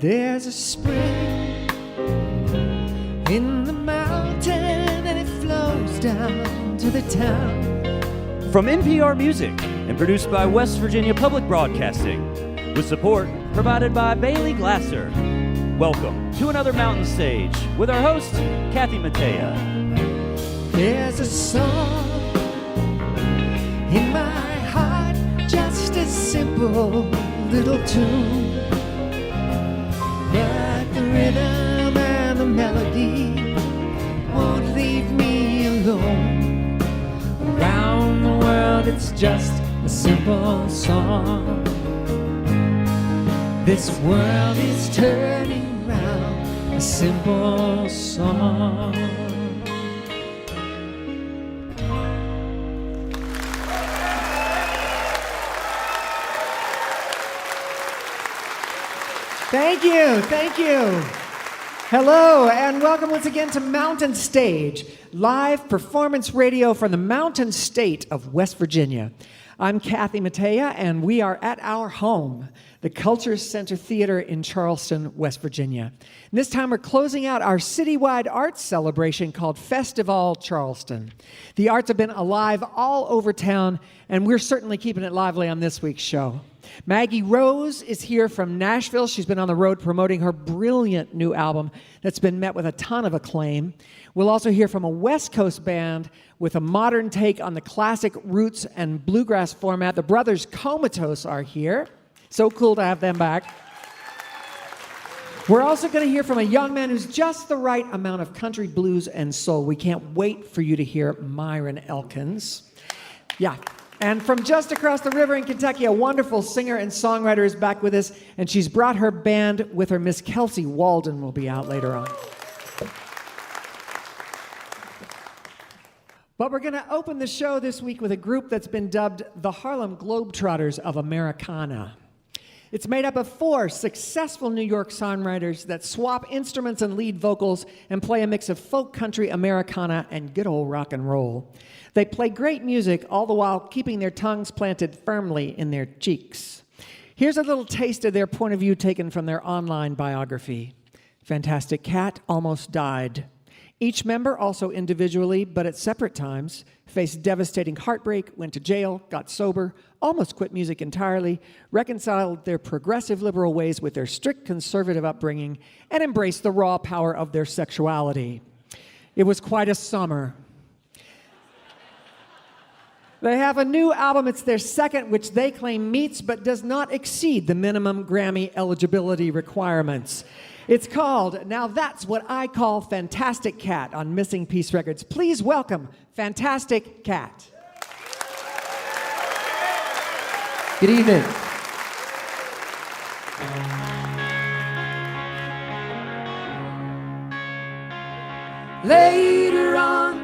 There's a spring in the mountain and it flows down to the town. From NPR Music and produced by West Virginia Public Broadcasting, with support provided by Bailey Glasser. Welcome to another Mountain Stage with our host, Kathy Mattea. There's a song in my heart, just a simple little tune. But the rhythm and the melody won't leave me alone. Around the world it's just a simple song. This world is turning round, a simple song. Thank you, thank you. Hello, and welcome once again to Mountain Stage, live performance radio from the Mountain State of West Virginia. I'm Kathy Mattea, and we are at our home, the Culture Center Theater in Charleston, West Virginia. And this time we're closing out our citywide arts celebration called Festival Charleston. The arts have been alive all over town, and we're certainly keeping it lively on this week's show. Maggie Rose is here from Nashville. She's been on the road promoting her brilliant new album that's been met with a ton of acclaim. We'll also hear from a West Coast band with a modern take on the classic roots and bluegrass format. The brothers Comatose are here. So cool to have them back. We're also going to hear from a young man who's just the right amount of country, blues, and soul. We can't wait for you to hear Myron Elkins. Yeah. And from just across the river in Kentucky, a wonderful singer and songwriter is back with us, and she's brought her band with her. Miss Kelsey Waldon will be out later on. But we're going to open the show this week with a group that's been dubbed the Harlem Globetrotters of Americana. It's made up of 4 successful New York songwriters that swap instruments and lead vocals and play a mix of folk, country, Americana, and good old rock and roll. They play great music, all the while keeping their tongues planted firmly in their cheeks. Here's a little taste of their point of view taken from their online biography. Fantastic Cat almost died. Each member, also individually, but at separate times, faced devastating heartbreak, went to jail, got sober, almost quit music entirely, reconciled their progressive liberal ways with their strict conservative upbringing, and embraced the raw power of their sexuality. It was quite a summer. They have a new album. It's their second, which they claim meets but does not exceed the minimum Grammy eligibility requirements. It's called Now That's What I Call Fantastic Cat on Missing Piece Records. Please welcome Fantastic Cat. Good evening. Later on,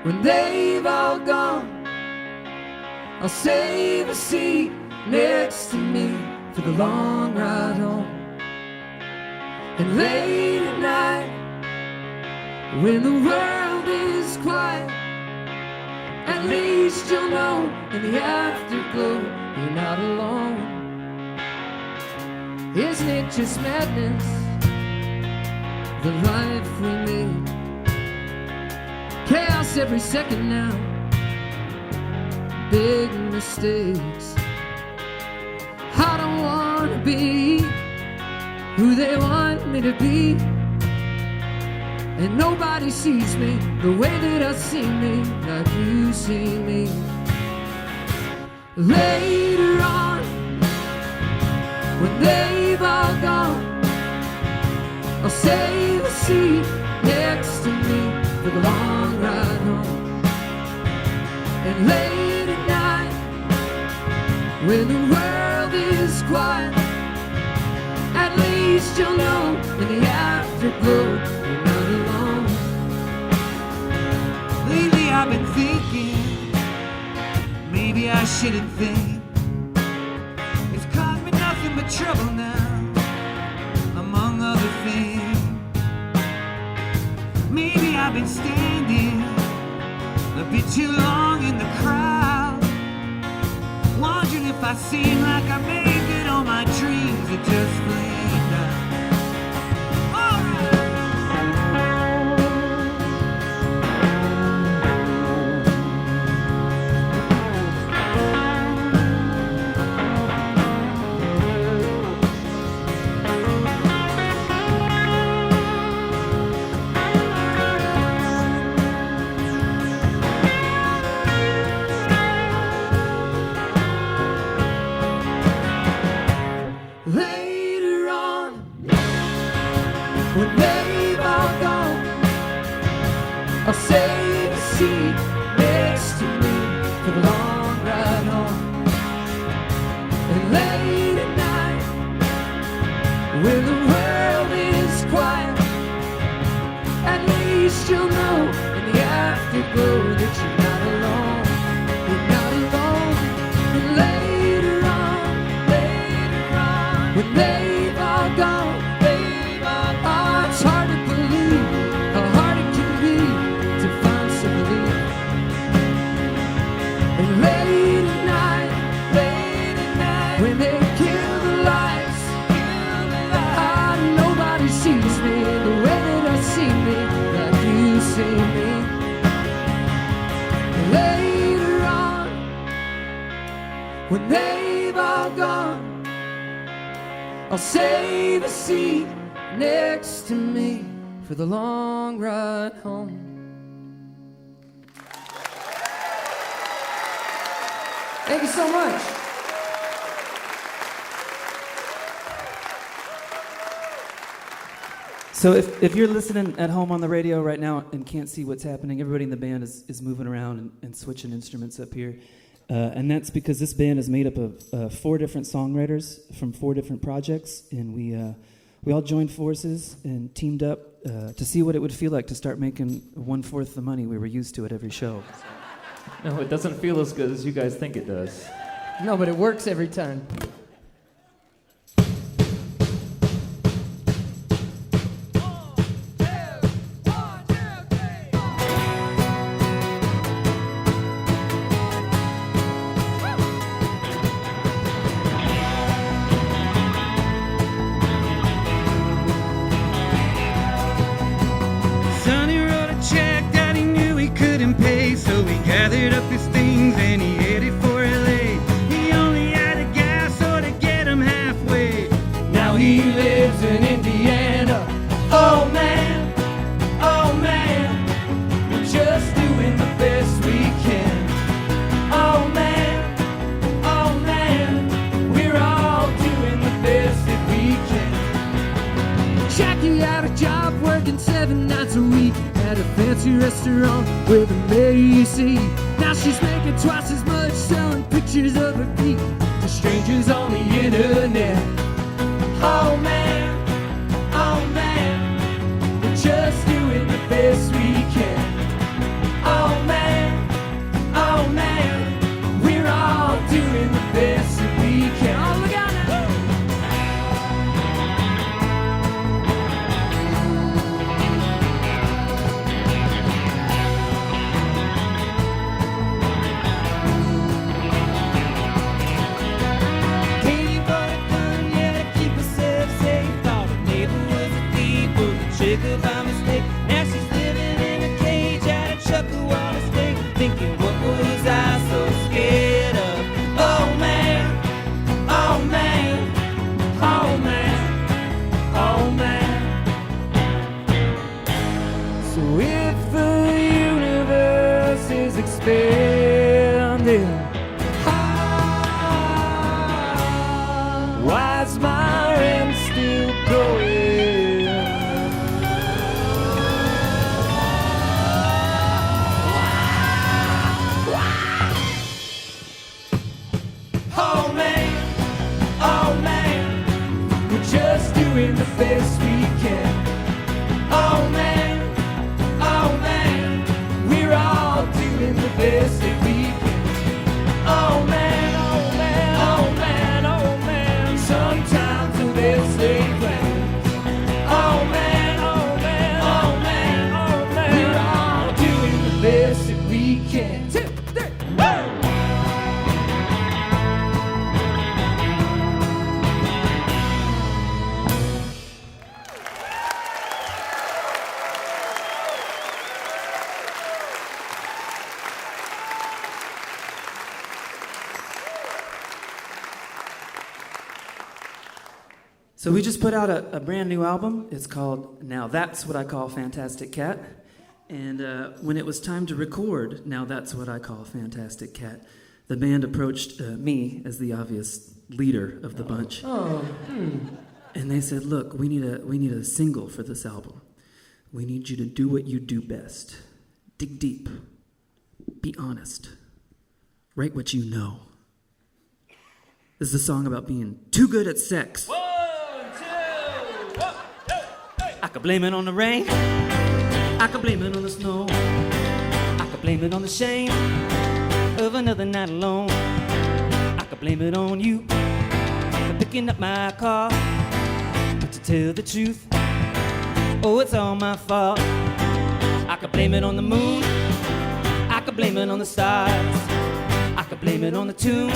when they've all gone, I'll save a seat next to me for the long ride home. And late at night, when the world is quiet, at least you'll know in the afterglow you're not alone. Isn't it just madness, the life we made? Chaos every second now, big mistakes. I don't want to be who they want me to be, and nobody sees me the way that I see me, like you see me. Later on, when they've all gone, I'll save a seat next to me for the long ride home. And late at night, when the world is quiet, at least you'll know in the afterglow you're not alone. Lately I've been thinking, maybe I shouldn't think. It's caused me nothing but trouble now, among other things. Maybe I've been standing a bit too long in the crowd, wondering if I seem like I made good on my dreams or just flamed. When the world is quiet, at least you'll know in the afterglow that you're not alone. You're not alone. And later on, when they've all gone, oh, it's hard to believe how hard it can be to find some relief. And late at night, when they kill the lights, nobody sees me the way that I see me, like you see me. Later on, when they've all gone, I'll save a seat next to me for the long ride home. Thank you so much. So if you're listening at home on the radio right now and can't see what's happening, everybody in the band is moving around and switching instruments up here. And that's because this band is made up of 4 different songwriters from 4 different projects, and we all joined forces and teamed up to see what it would feel like to start making 1/4 the money we were used to at every show. No, it doesn't feel as good as you guys think it does. No, but it works every time. Sonny wrote a check that he knew he couldn't pay, so he gathered up his things and he headed for LA. He only had the gas so to get him halfway. Now he lives in Indiana. Oh man, we're just doing the best we can. Oh man, we're all doing the best that we can. Jackie had a job working 7 nights a week at a fancy restaurant with a Macy. Now she's making twice as much selling pictures of her feet to strangers on the internet. Oh man, we're just doing the best we can. Oh man, we're all doing the best that we can. Oh, look out now. Katie bought a gun, yeah, to keep herself safe. Thought her neighbor was a thief, pulled the trigger by mistake. Now she's living in a cage at a Chuckawalla State, thinking, what was I so scared of? Oh man, oh man, oh man, oh man. So if the universe is expanding, why is Myron still going? Oh man, we're just doing the best we can. Oh man, we're all doing the best that we can. Oh man, sometimes the best they plan. Oh man, we're all doing the best that we can. 2, 3, woo! So we just put out a brand new album. It's called Now That's What I Call Fantastic Cat. And when it was time to record Now That's What I Call Fantastic Cat, the band approached me as the obvious leader of the bunch. And they said, look, we need a single for this album. We need you to do what you do best. Dig deep. Be honest. Write what you know. This is a song about being too good at sex. 1, 2, could blame it on the rain. I could blame it on the snow. I could blame it on the shame of another night alone. I could blame it on you for picking up my car. But to tell the truth, oh, it's all my fault. I could blame it on the moon. I could blame it on the stars. I could blame it on the tune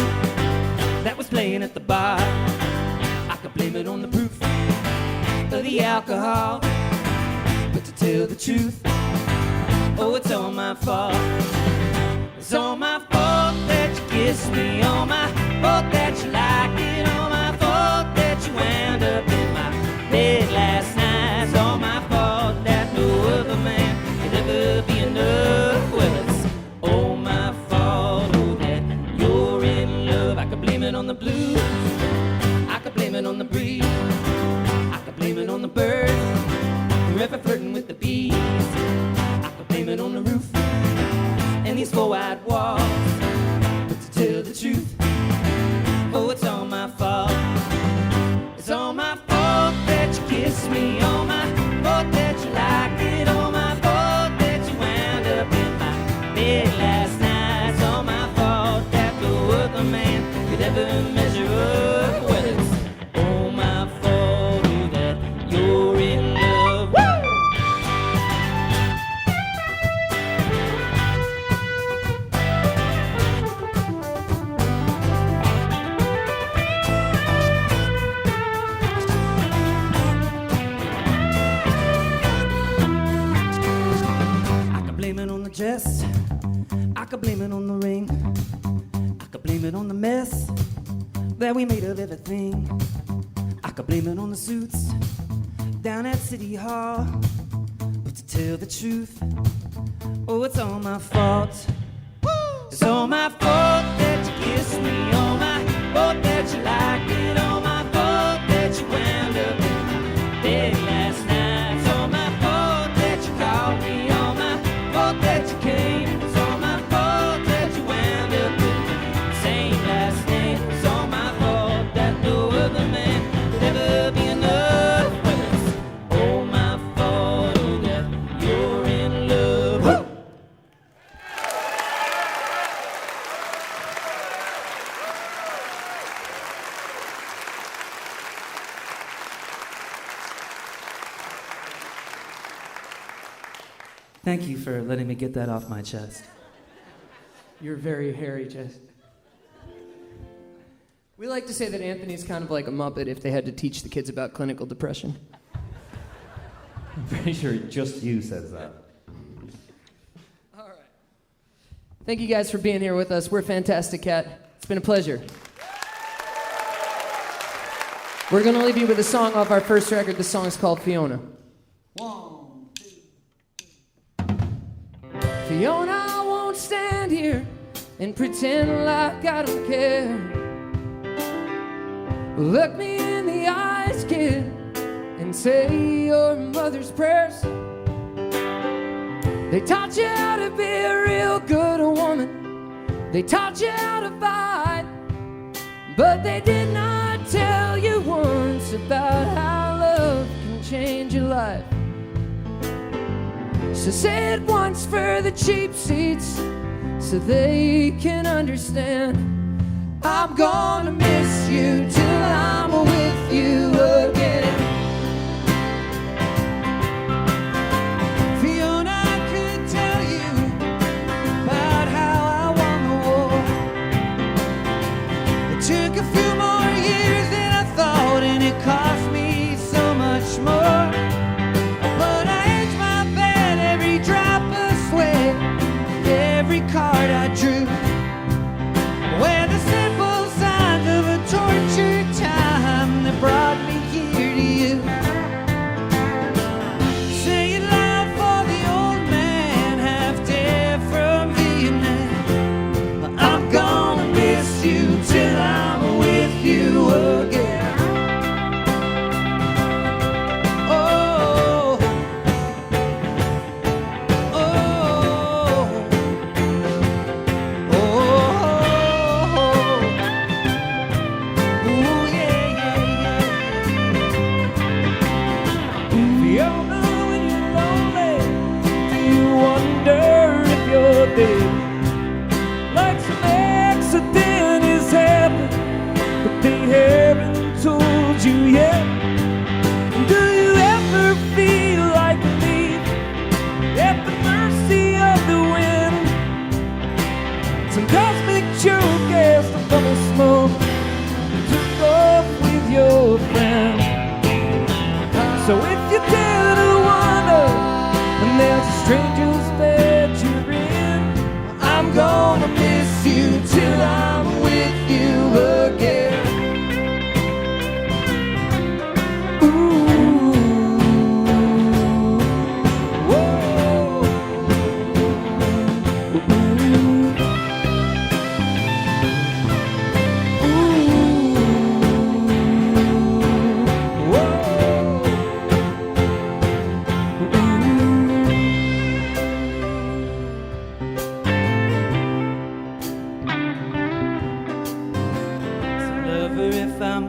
that was playing at the bar. I could blame it on the proof of the alcohol. But to tell the truth, oh, it's all my fault. It's all my fault that you kissed me. All my fault that you liked it. All my fault that you wound up in my bed last night. It's all my fault that no other man could ever be enough. Well, it's all my fault, oh, that you're in love. I could blame it on the blues. I could blame it on the breeze. I could blame it on the birds forever flirting with the bees. I could blame it on the roof and these four wide walls. But to tell the truth, oh, it's all my fault. It's all my fault that you kissed me. All my fault that you liked it. All my fault that you wound up in my bed last night. It's all my fault that no other man could ever measure up. Well, it's all my fault, oh, that you're in love. Woo! I could blame it on the dress. I could blame it on the ring. I could blame it on the mess that we made of everything. I could blame it on the suits down at City Hall. But to tell the truth, oh, it's all my fault. It's all my fault that you kissed me. All my fault that you liked it. All my fault that you wound up in my bed last night. It's all my fault that you called me. All my fault that you came. It's all my fault that you wound up with the same last name. It's all my fault that no other man could ever be enough. Well, it's all my fault, oh, that you're in love. Woo! Thank you for letting me get that off my chest. You're very hairy, Jess. We like to say that Anthony's kind of like a Muppet if they had to teach the kids about clinical depression. I'm pretty sure just you says that. All right. Thank you guys for being here with us. We're Fantastic Cat. It's been a pleasure. We're going to leave you with a song off our first record. The song is called Fiona. Fiona, I won't stand here and pretend like I don't care. Look me in the eyes, kid, and say your mother's prayers. They taught you how to be a real good woman. They taught you how to fight. But they did not tell you once about how love can change your life. So say it once for the cheap seats, so they can understand. I'm gonna miss you till I'm with you again. Fiona, I could tell you about how I won the war. It took a few more years than I thought, and it cost me so much more. But I hedged my bet, every drop of sweat, every card I drew, where the simple signs of a tortured time. So if you dare to wonder and there's a stranger's bed you're in, I'm gonna miss you till I'm with you again.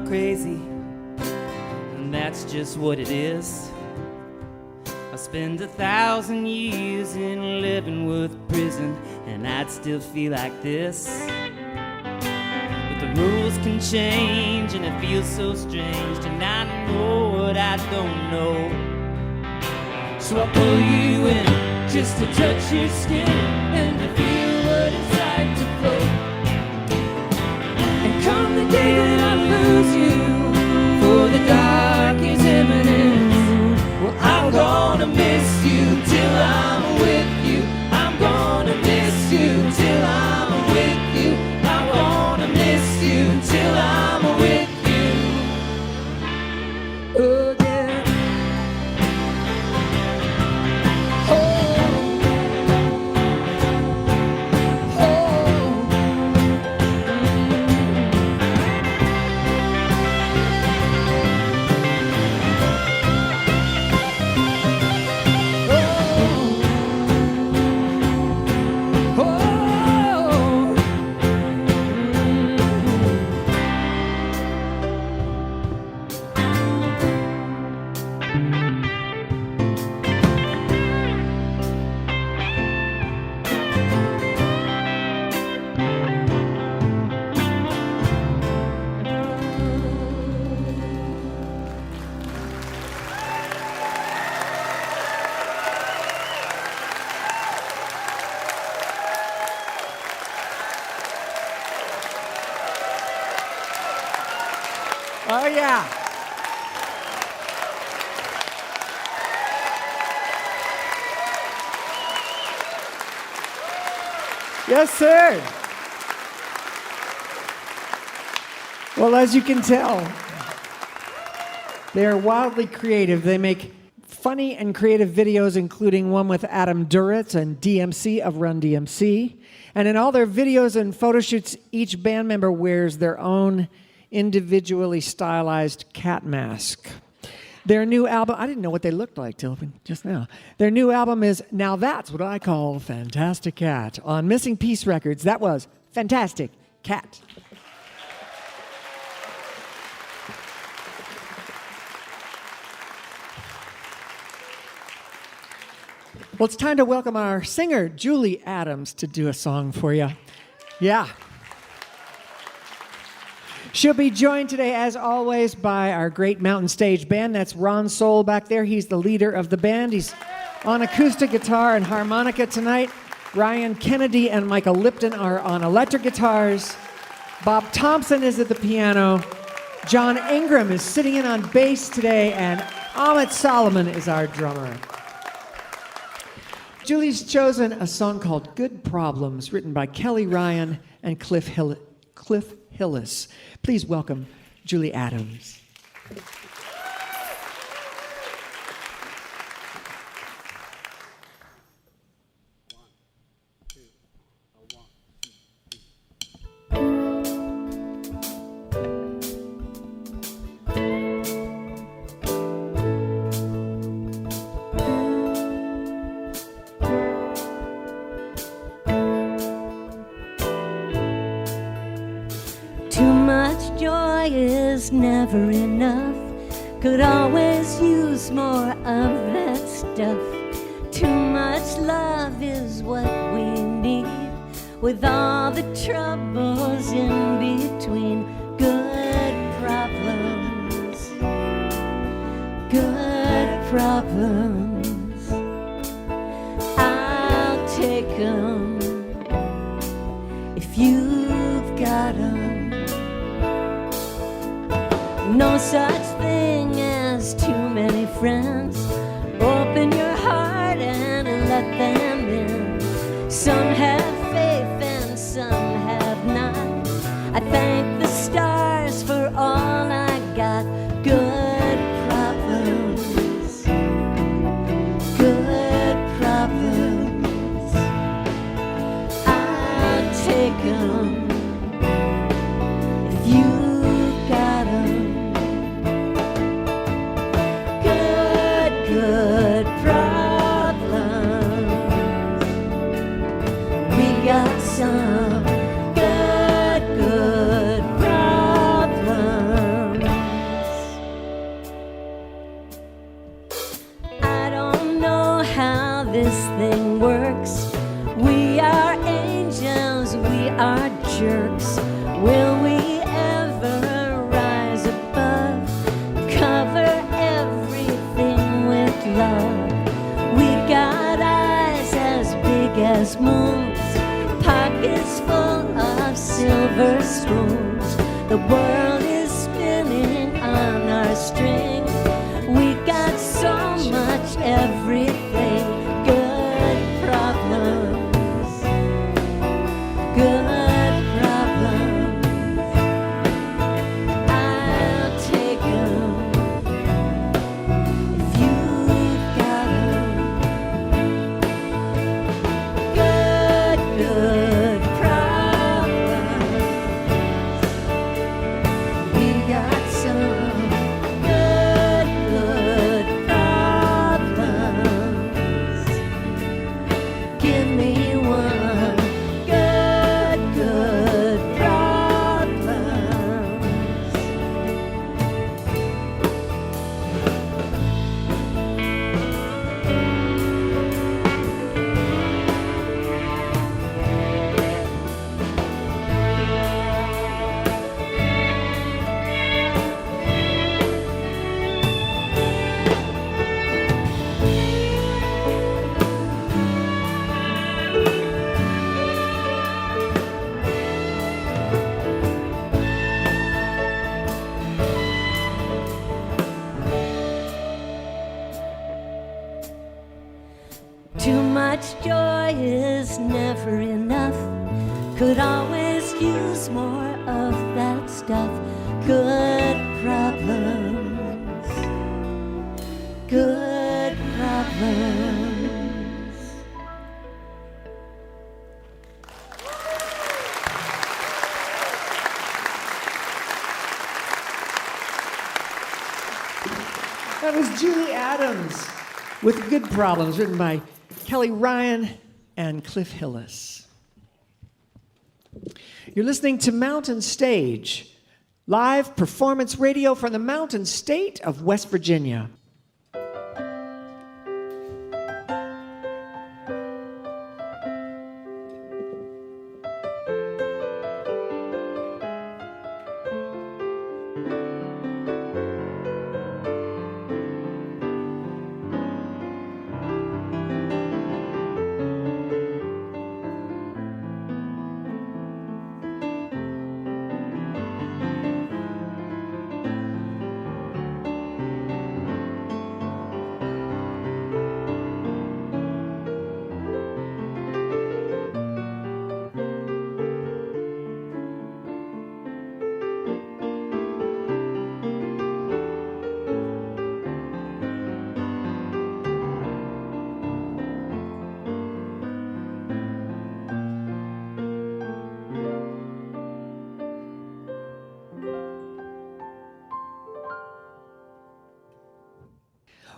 Crazy, and that's just what it is. I spend 1,000 years in Leavenworth prison, and I'd still feel like this. But the rules can change, and it feels so strange to not know what I don't know. So I pull you in just to touch your skin and to feel what it's like to float. And come the day that I lose you, for the dark is imminent, well, I'm gonna miss you till I'm with you. I'm gonna miss you till I'm with you. I'm gonna miss you till I'm with you again. Oh, yeah. Yes, sir. Well, as you can tell, they are wildly creative. They make funny and creative videos, including one with Adam Duritz and DMC of Run DMC. And in all their videos and photo shoots, each band member wears their own individually stylized cat mask. Their new album, I didn't know what they looked like till just now. Their new album is Now That's What I Call Fantastic Cat on Missing Piece Records. That was Fantastic Cat. Well, it's time to welcome our singer, Julie Adams, to do a song for you. Yeah. She'll be joined today, as always, by our great Mountain Stage band. That's Ron Soul back there. He's the leader of the band. He's on acoustic guitar and harmonica tonight. Ryan Kennedy and Michael Lipton are on electric guitars. Bob Thompson is at the piano. John Ingram is sitting in on bass today, and Amit Solomon is our drummer. Julie's chosen a song called Good Problems, written by Kelly Ryan and Cliff Hillis. Please welcome Julie Adams. Is never enough. Could always use more of that stuff. Too much love is what we need, with all the troubles in between. Good problems, good problems. I'll take 'em if you've got 'em. No such thing as too many friends. Open your heart and let them in. Some have faith and some have not. I thank the stars for all I got. Good problems. Good problems. I'll take 'em if you got 'em. Good problems. We got some good problems. I don't know how this thing works. We are angels, we are jerks. Will we ever rise above? Cover everything with love. We got eyes as big as moons, pockets full of silver spoons. The world is spinning on our string. We got so much everything. Good problems. Good problems. I'll take 'em if you got 'em. Good problems. We got some good problems. Give me one good problems. Too much joy is never enough. Could always use more of that stuff. Good problems. Good problems. That was Julie Adams with Good Problems, written by Kelly Ryan and Cliff Hillis. You're listening to Mountain Stage, live performance radio from the Mountain State of West Virginia.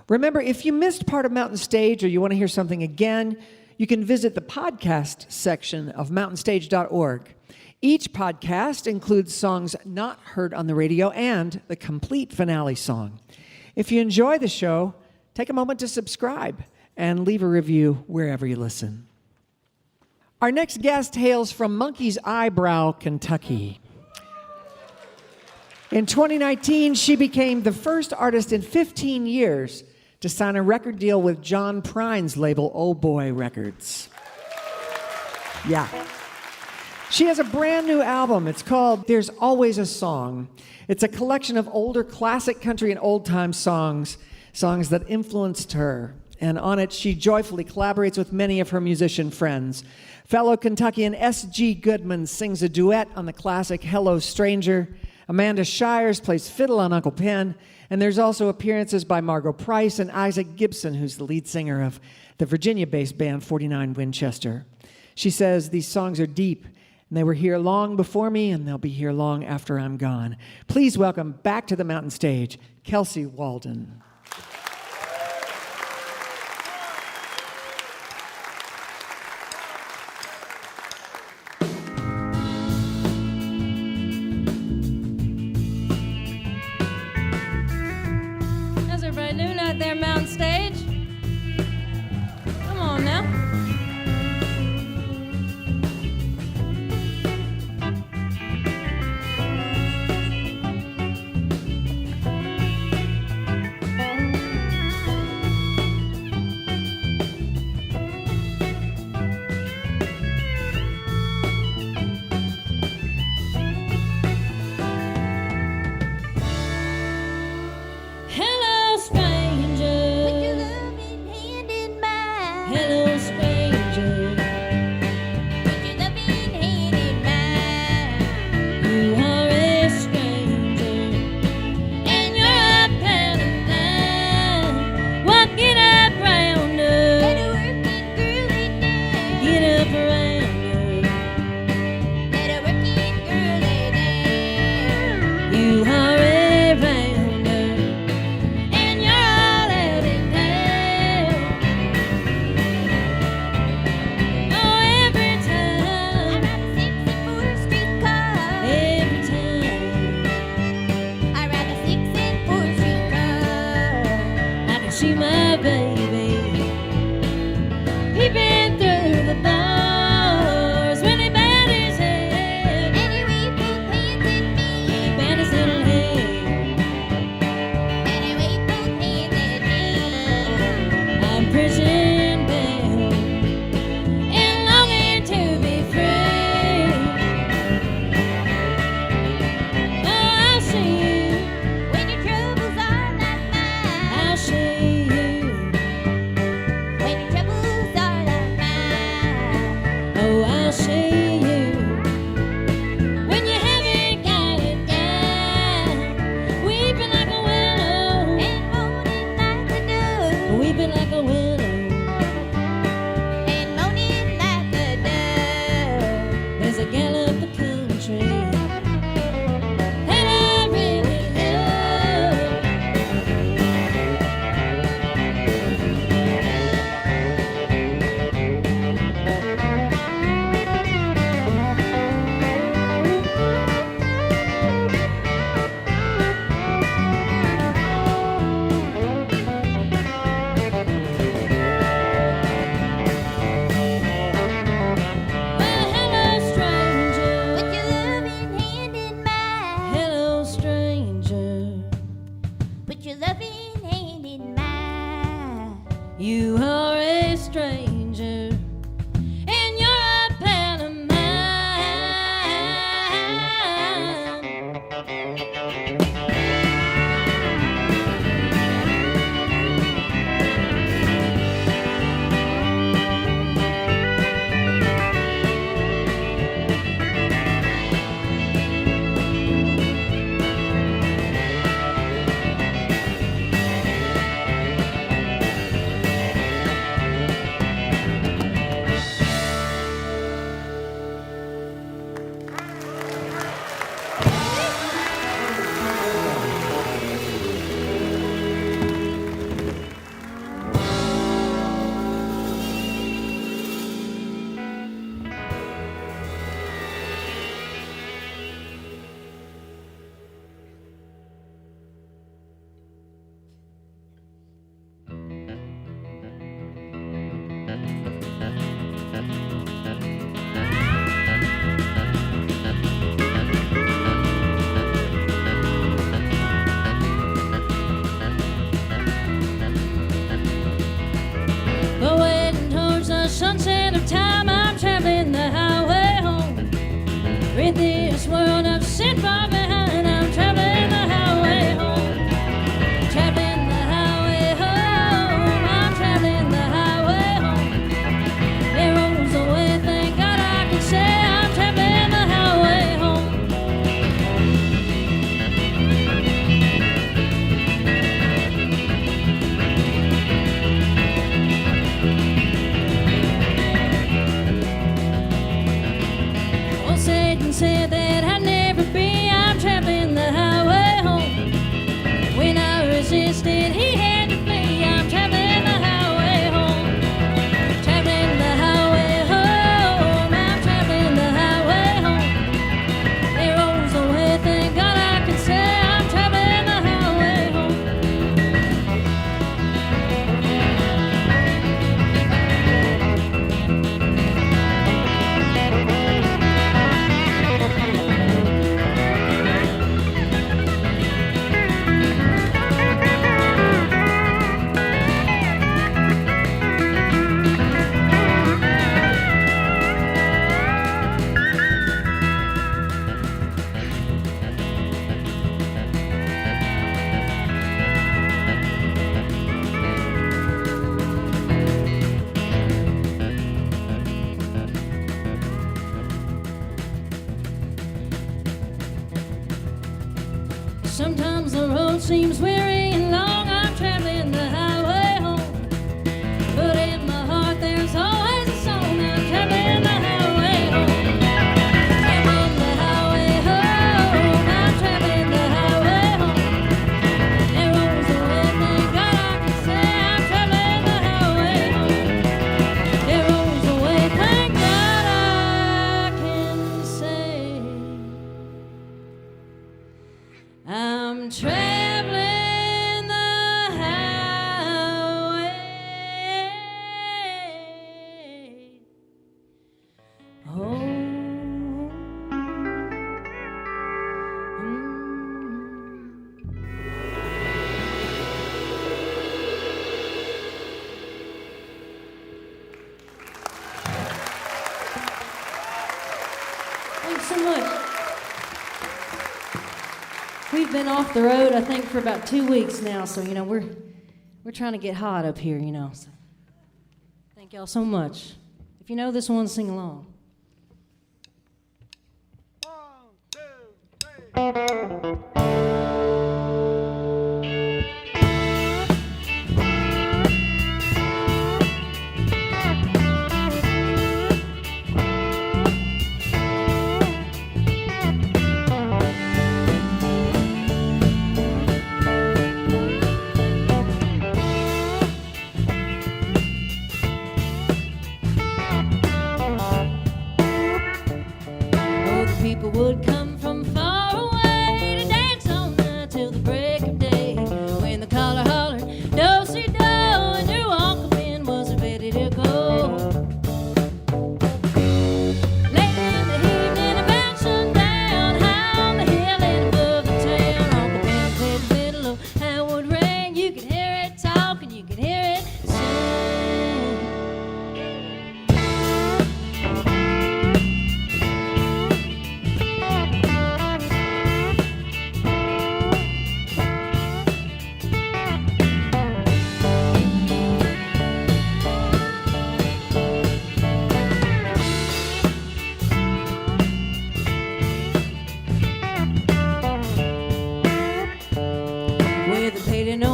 Remember, if you missed part of Mountain Stage or you want to hear something again, you can visit the podcast section of mountainstage.org. Each podcast includes songs not heard on the radio and the complete finale song. If you enjoy the show, take a moment to subscribe and leave a review wherever you listen. Our next guest hails from Monkey's Eyebrow, Kentucky. In 2019, she became the first artist in 15 years to sign a record deal with John Prine's label, Oh Boy Records. Yeah. She has a brand new album. It's called There's Always a Song. It's a collection of older classic country and old-time songs songs that influenced her. And on it, she joyfully collaborates with many of her musician friends. Fellow Kentuckian S.G. Goodman sings a duet on the classic Hello Stranger. Amanda Shires plays fiddle on Uncle Pen. And there's also appearances by Margot Price and Isaac Gibson, who's the lead singer of the Virginia-based band 49 Winchester. She says these songs are deep, and they were here long before me, and they'll be here long after I'm gone. Please welcome back to the mountain stage, Kelsey Waldon. How's everybody doing out there, mountain stage? Come on now. Hello, stranger. Put your loving hand in mine. Hello, stranger. Put your loving hand in mine. You are a stranger, and you're a pal of mine. Walking up round us. Let a working girl lay down. Get up around us. Let a working girl lay down. You are a rounder. And you're all out in town. Oh, every time I ride a 6 and 4 streetcar. Every time I ride a 6 and 4 streetcar, I can see my baby peeping through the bars when he bowed his head. And he waved both hands at me. He bowed his little head. And he waved both hands at me. I'm prison bound and longing to be free. Oh, I'll see you when your troubles are not mine. I'll see you when your troubles are not mine. Oh, I'll see you when you haven't got a dime. Weeping like a willow and moaning like a dove. Weeping like a willow and moaning like a dove. There's a gal up the country that I really love. Well, hello, stranger. Put your loving hand in mine. Hello, stranger. Put your loving hand in mine. You are a stranger, and you're a pal of mine. insisted he had to flee. I'm traveling the highway home. Traveling the highway home. I'm traveling the highway home. It rolls away, thank God I can say I'm traveling the highway home. Sometimes the road seems weary and long. I'm traveling the highway home. But in my heart there's always a song. I'm traveling the highway home. Traveling the highway home. I'm traveling the highway home. It rolls away, thank God I can say I'm traveling the highway home. It rolls away, thank God I can say I'm traveling the highway home. Thanks so much. We've been off the road, I think, for about 2 weeks now, so we're trying to get hot up here, So thank y'all so much. If you know this one, sing along. Oh, the people would come from far away to dance all night till the break of day. When the caller hollered, do-si-do, and your walk-up was ready to go. Late in the evening, about sundown, high on the hill and above the town, Uncle Ben played the fiddle, how it would ring. You could hear it talk and you could hear it sing. With a paid no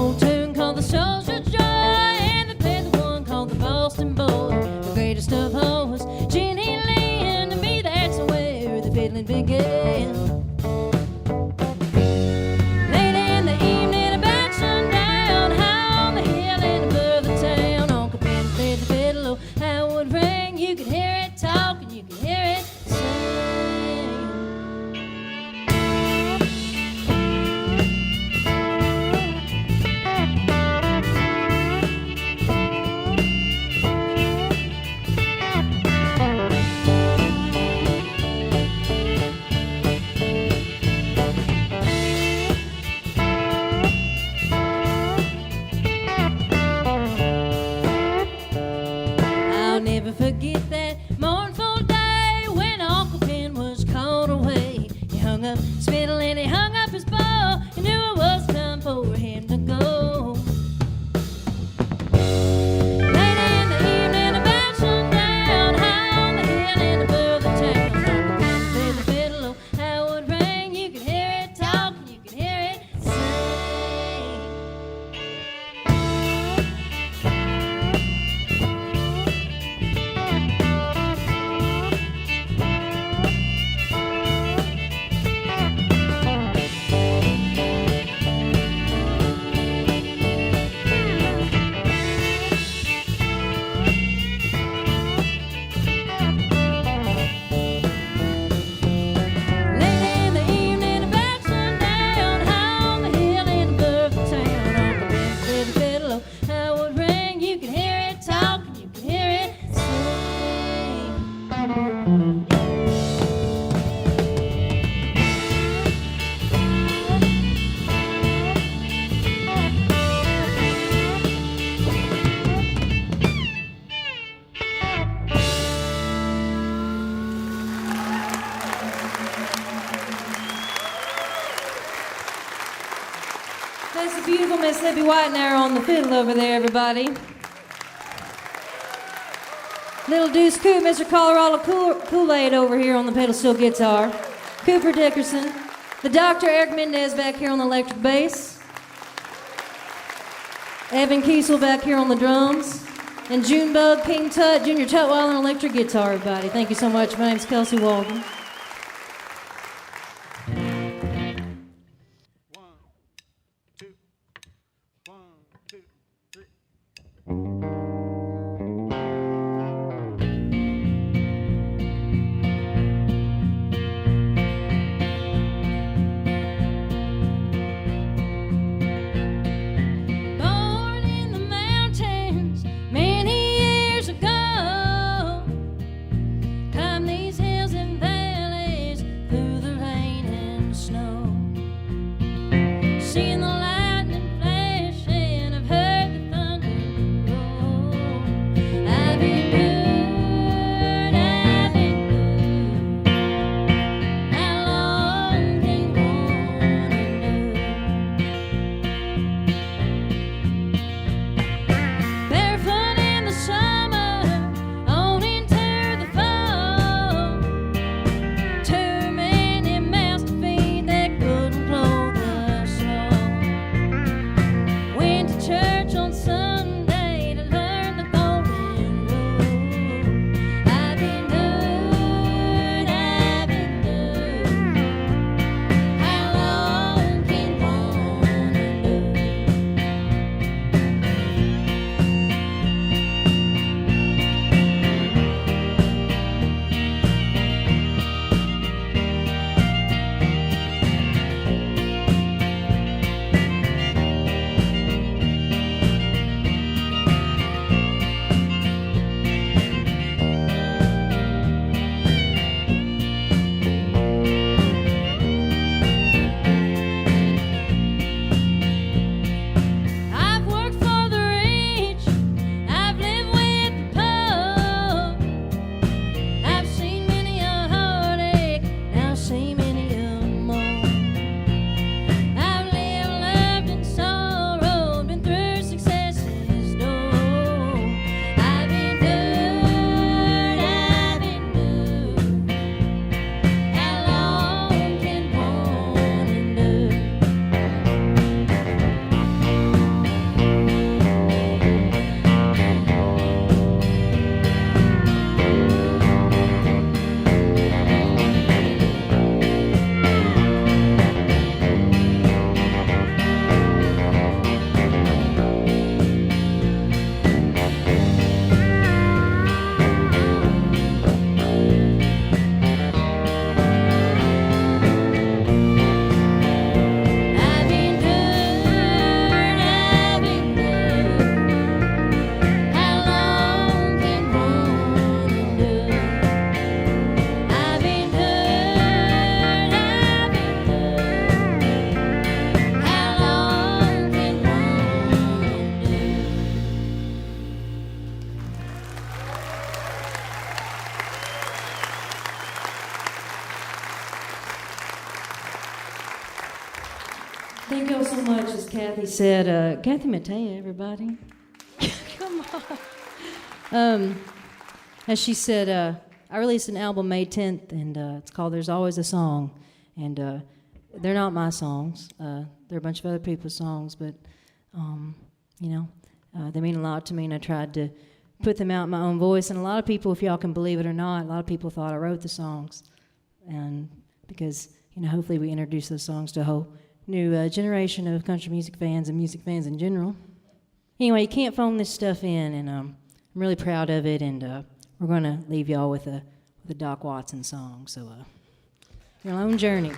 That's the beautiful Miss Libby Whitener on the fiddle over there, everybody. Little Deuce Coop, Mr. Colorado Kool-Aid over here on the pedal steel guitar. Cooper Dickerson. The Dr. Eric Mendez back here on the electric bass. Evan Kiesel back here on the drums. And Junebug King Tut, Junior Tutwiler on electric guitar, everybody. Thank you so much. My name's Kelsey Waldon. Born in the mountains many years ago, climbed these hills and valleys through the rain and snow. Seen the lightning flash and I've heard the thunder roll. I've endured, I've endured. How long can one endure? Barefoot in the summer, on into the fall. Too many mouths to feed that couldn't clothe us all. Went to church on Sunday to learn the golden rule. I've endured, I've endured. How long can one endure? I've worked for the rich, I've lived with the poor. I've seen many a heartache, now seen many a more. I've lived, loved, and sorrowed, been through success's door. I've endured, I've endured. How long can one endure? I've endured, I've endured. How long can one endure? I've endured, I've endured. How long can one endure? Thank y'all so much, as Kathy said. Kathy Mattea, everybody. Come on. As she said, I released an album May 10th, and it's called There's Always a Song. And they're not my songs. They're a bunch of other people's songs, but, they mean a lot to me, and I tried to put them out in my own voice. And a lot of people, if y'all can believe it or not, a lot of people thought I wrote the songs. And because, hopefully we introduce those songs to a whole new generation of country music fans and music fans in general. Anyway, you can't phone this stuff in, and I'm really proud of it, and we're going to leave y'all with a Doc Watson song. So, your own journey.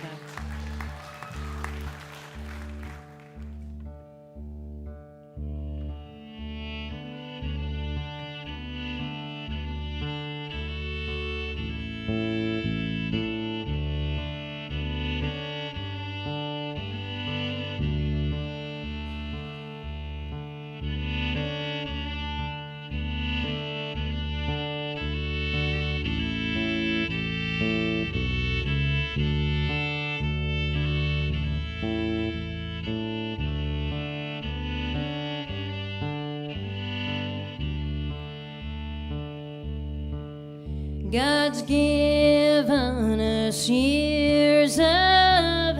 God's given us years of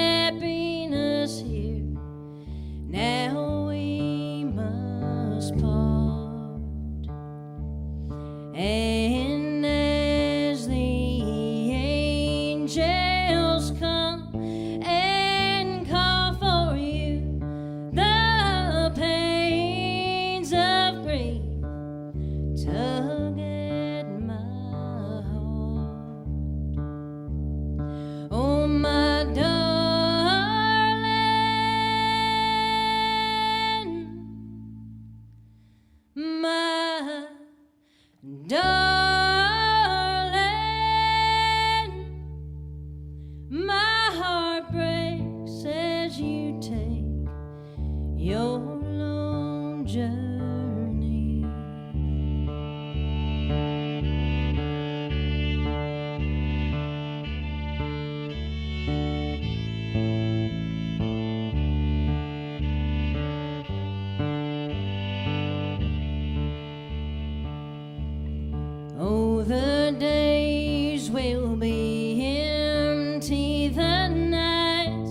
happiness here. Now we must part. And as the angels come and call for you, the pains of grief tug at my heart. Oh, my darling, my darling, my heart breaks as you take your long journey. Oh, the days will be empty, the nights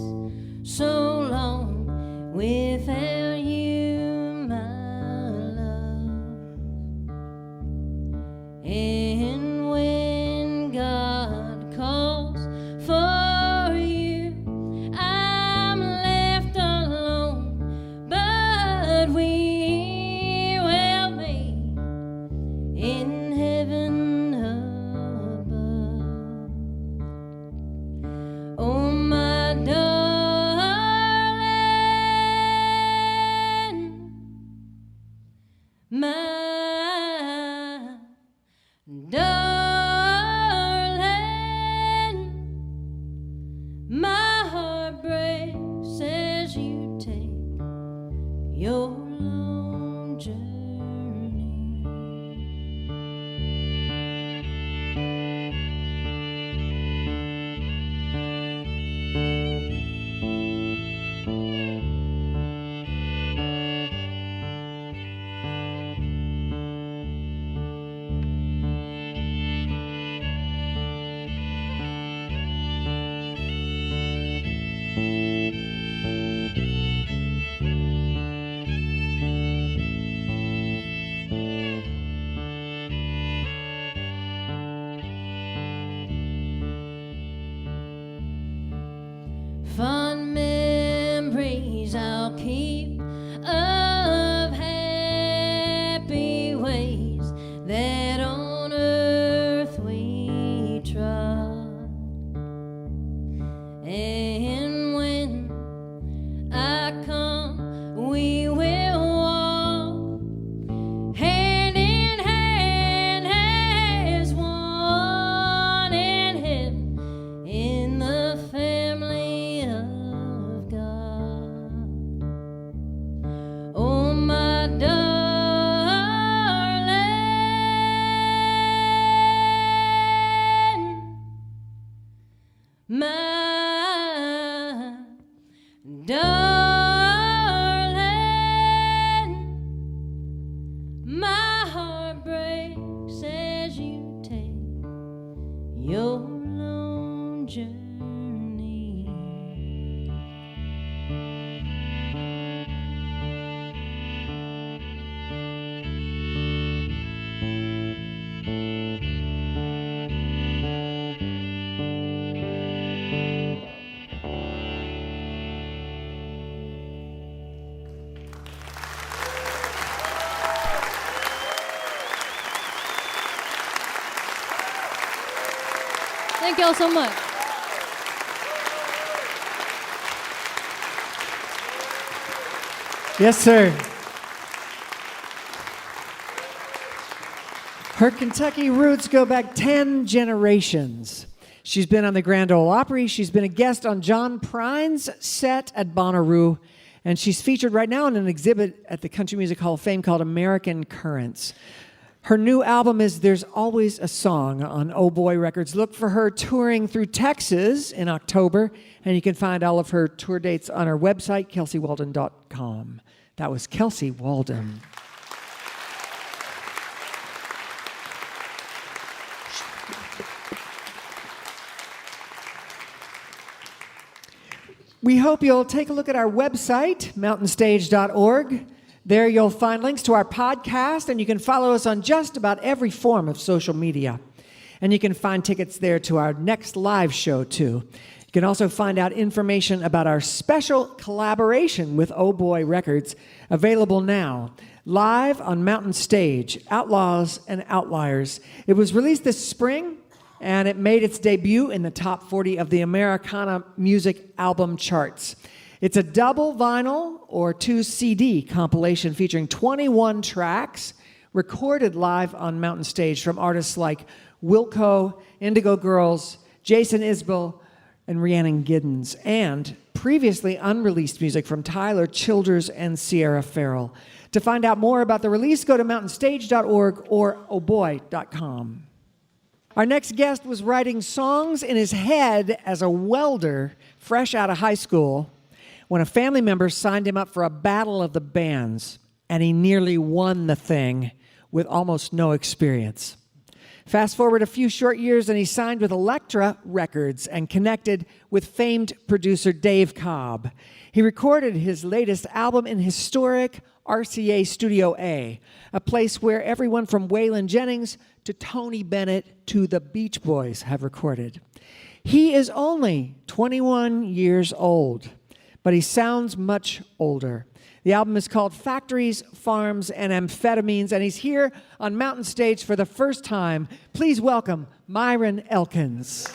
so long without you, my love. And when God calls for you, I'm left alone, but we will meet in heaven above. Oh, my darling, my darling, my heart breaks as you take your long journey. Fond memories I'll keep of happy ways that on earth we trod. And when I come, we will walk hand in hand as one in heaven in the family of God. Oh, my darling, my darling, my heart breaks as you take your long journey. Thank y'all so much. Yes, sir. Her Kentucky roots go back 10 generations. She's been on the Grand Ole Opry. She's been a guest on John Prine's set at Bonnaroo. And she's featured right now in an exhibit at the Country Music Hall of Fame called American Currents. Her new album is There's Always a Song on Oh Boy Records. Look for her touring through Texas in October, and you can find all of her tour dates on her website, kelseywaldon.com. That was Kelsey Waldon. We hope you'll take a look at our website, mountainstage.org. There you'll find links to our podcast, and you can follow us on just about every form of social media. And you can find tickets there to our next live show, too. You can also find out information about our special collaboration with Oh Boy Records, available now, live on Mountain Stage, Outlaws and Outliers. It was released this spring, and it made its debut in the top 40 of the Americana Music Album charts. It's a double vinyl or 2 CD compilation featuring 21 tracks recorded live on Mountain Stage from artists like Wilco, Indigo Girls, Jason Isbell, and Rhiannon Giddens, and previously unreleased music from Tyler Childers and Sierra Farrell. To find out more about the release, go to mountainstage.org or ohboy.com. Our next guest was writing songs in his head as a welder fresh out of high school when a family member signed him up for a battle of the bands, and he nearly won the thing with almost no experience. Fast forward a few short years, and he signed with Elektra Records and connected with famed producer Dave Cobb. He recorded his latest album in historic RCA Studio A, a place where everyone from Waylon Jennings to Tony Bennett to the Beach Boys have recorded. He is only 21 years old, but he sounds much older. The album is called Factories, Farms, and Amphetamines, and he's here on Mountain Stage for the first time. Please welcome Myron Elkins.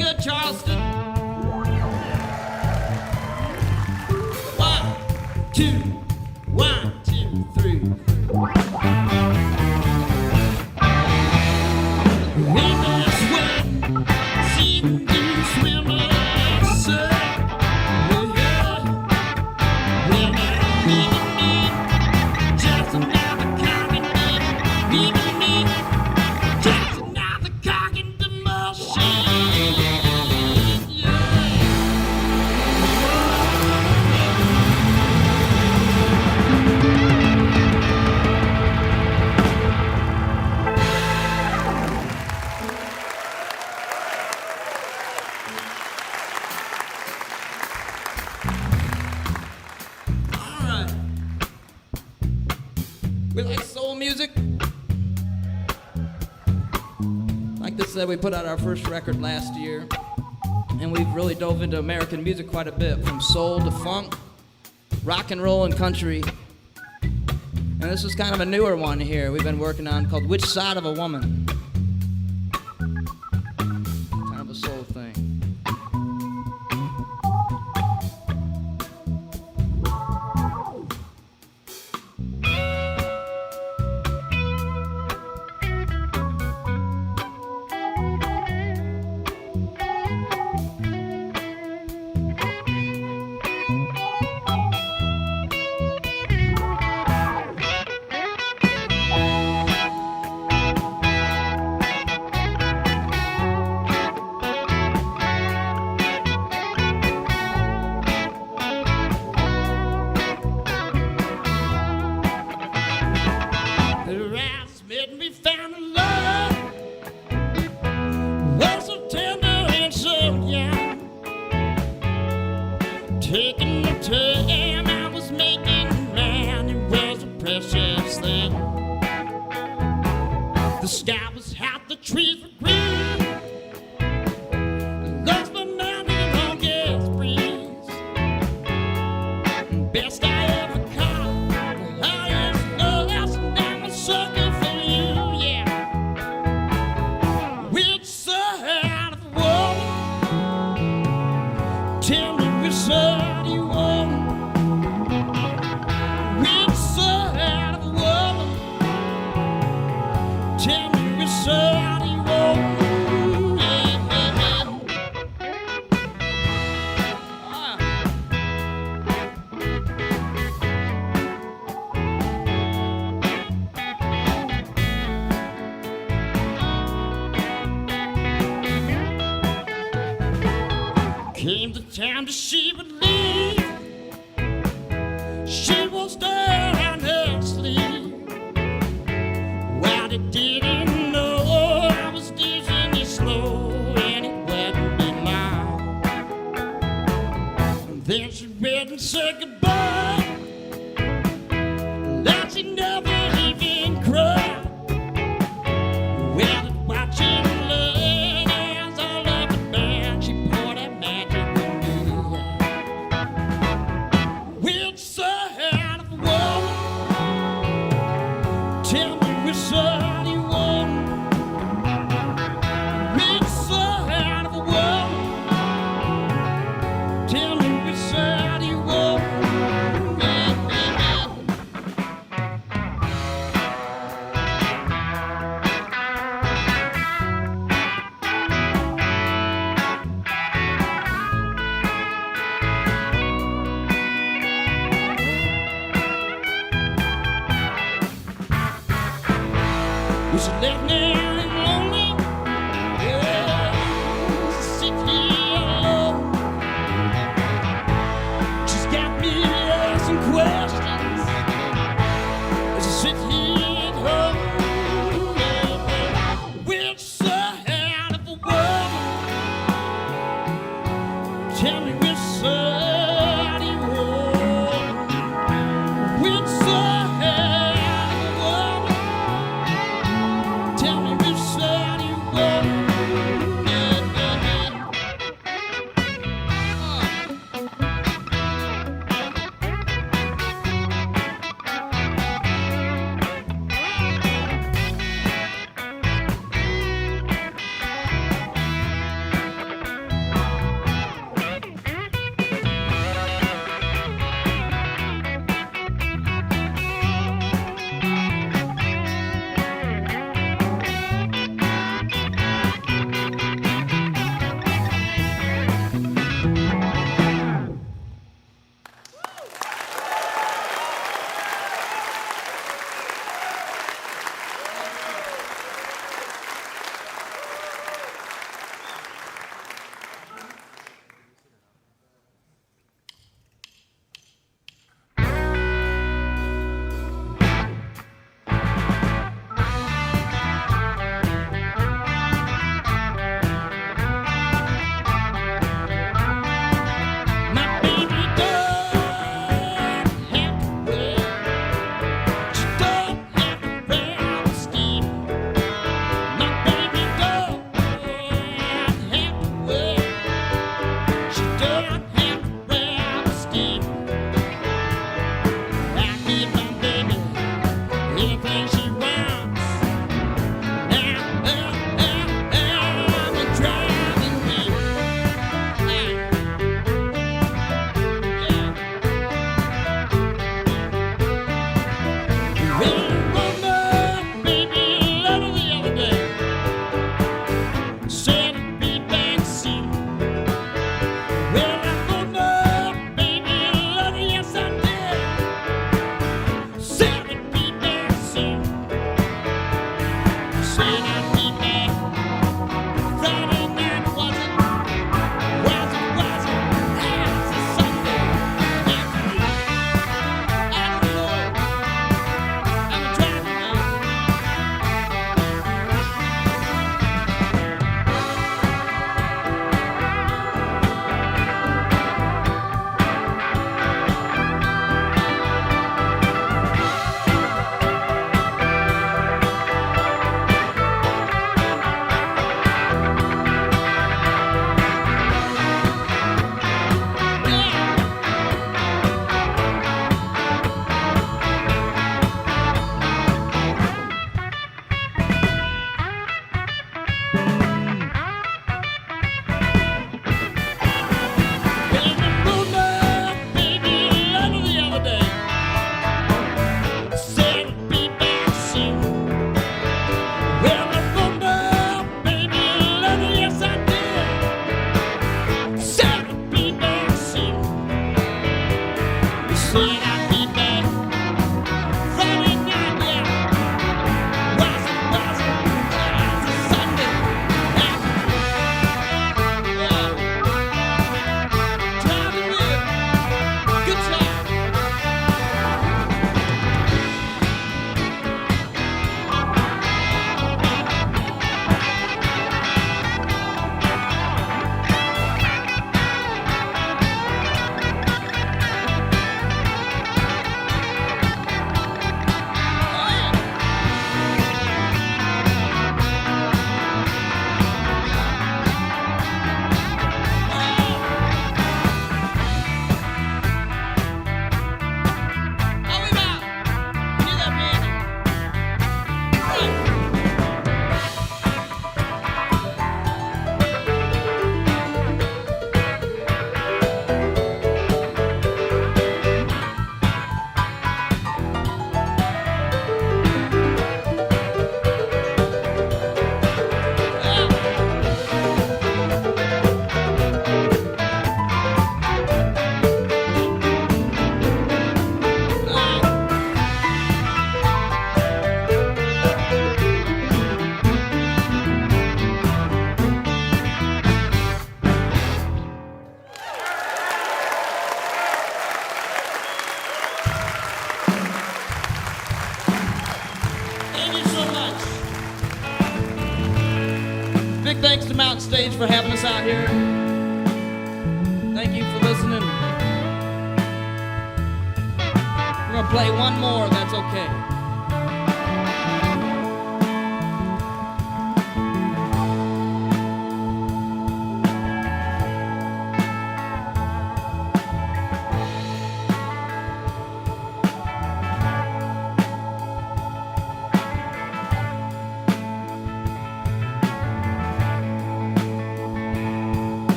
good, Charleston. 1, 2, 1, 2, 3. In this way, see you swim like sun. Just another cock in the machine. All right. We like soul music. Like this said, we put out our first record last year, and we've really dove into American music quite a bit, from soul to funk, rock and roll and country. And this is kind of a newer one here we've been working on called Which Side of a Woman? Kind of a soul thing. Her eyes made me found in love. Was so tender and so young. Taking the time I was making mine, it was a precious thing. The sky was hot, the trees were green. Lost my mind in August breeze. Best I ever caught. Highest love, and I'm a sucker for you, yeah. Which side of the wall? Tell me which side you want. Which side of the wall? Tell me which side you want. Ah. Came the time that she would leave. She was down her sleeve. Well, it didn't know I was dizzying it slow, and it wouldn't be long. And then she read and said goodbye. Like she never even cried. Well, it watching love as all of it bad, she poured that magic on me. Which side of the wall? Tell me which side you want. Which side of the wall? Tell me which side you want. We should left now and lonely. Yeah, sit here alone. She's got me asking questions as I sit here at home. Which side of the world? Tell me which side you want. Which side of the world? Tell me which Big thanks to Mountain Stage for having us out here. Thank you for listening. We're gonna play one more, that's okay.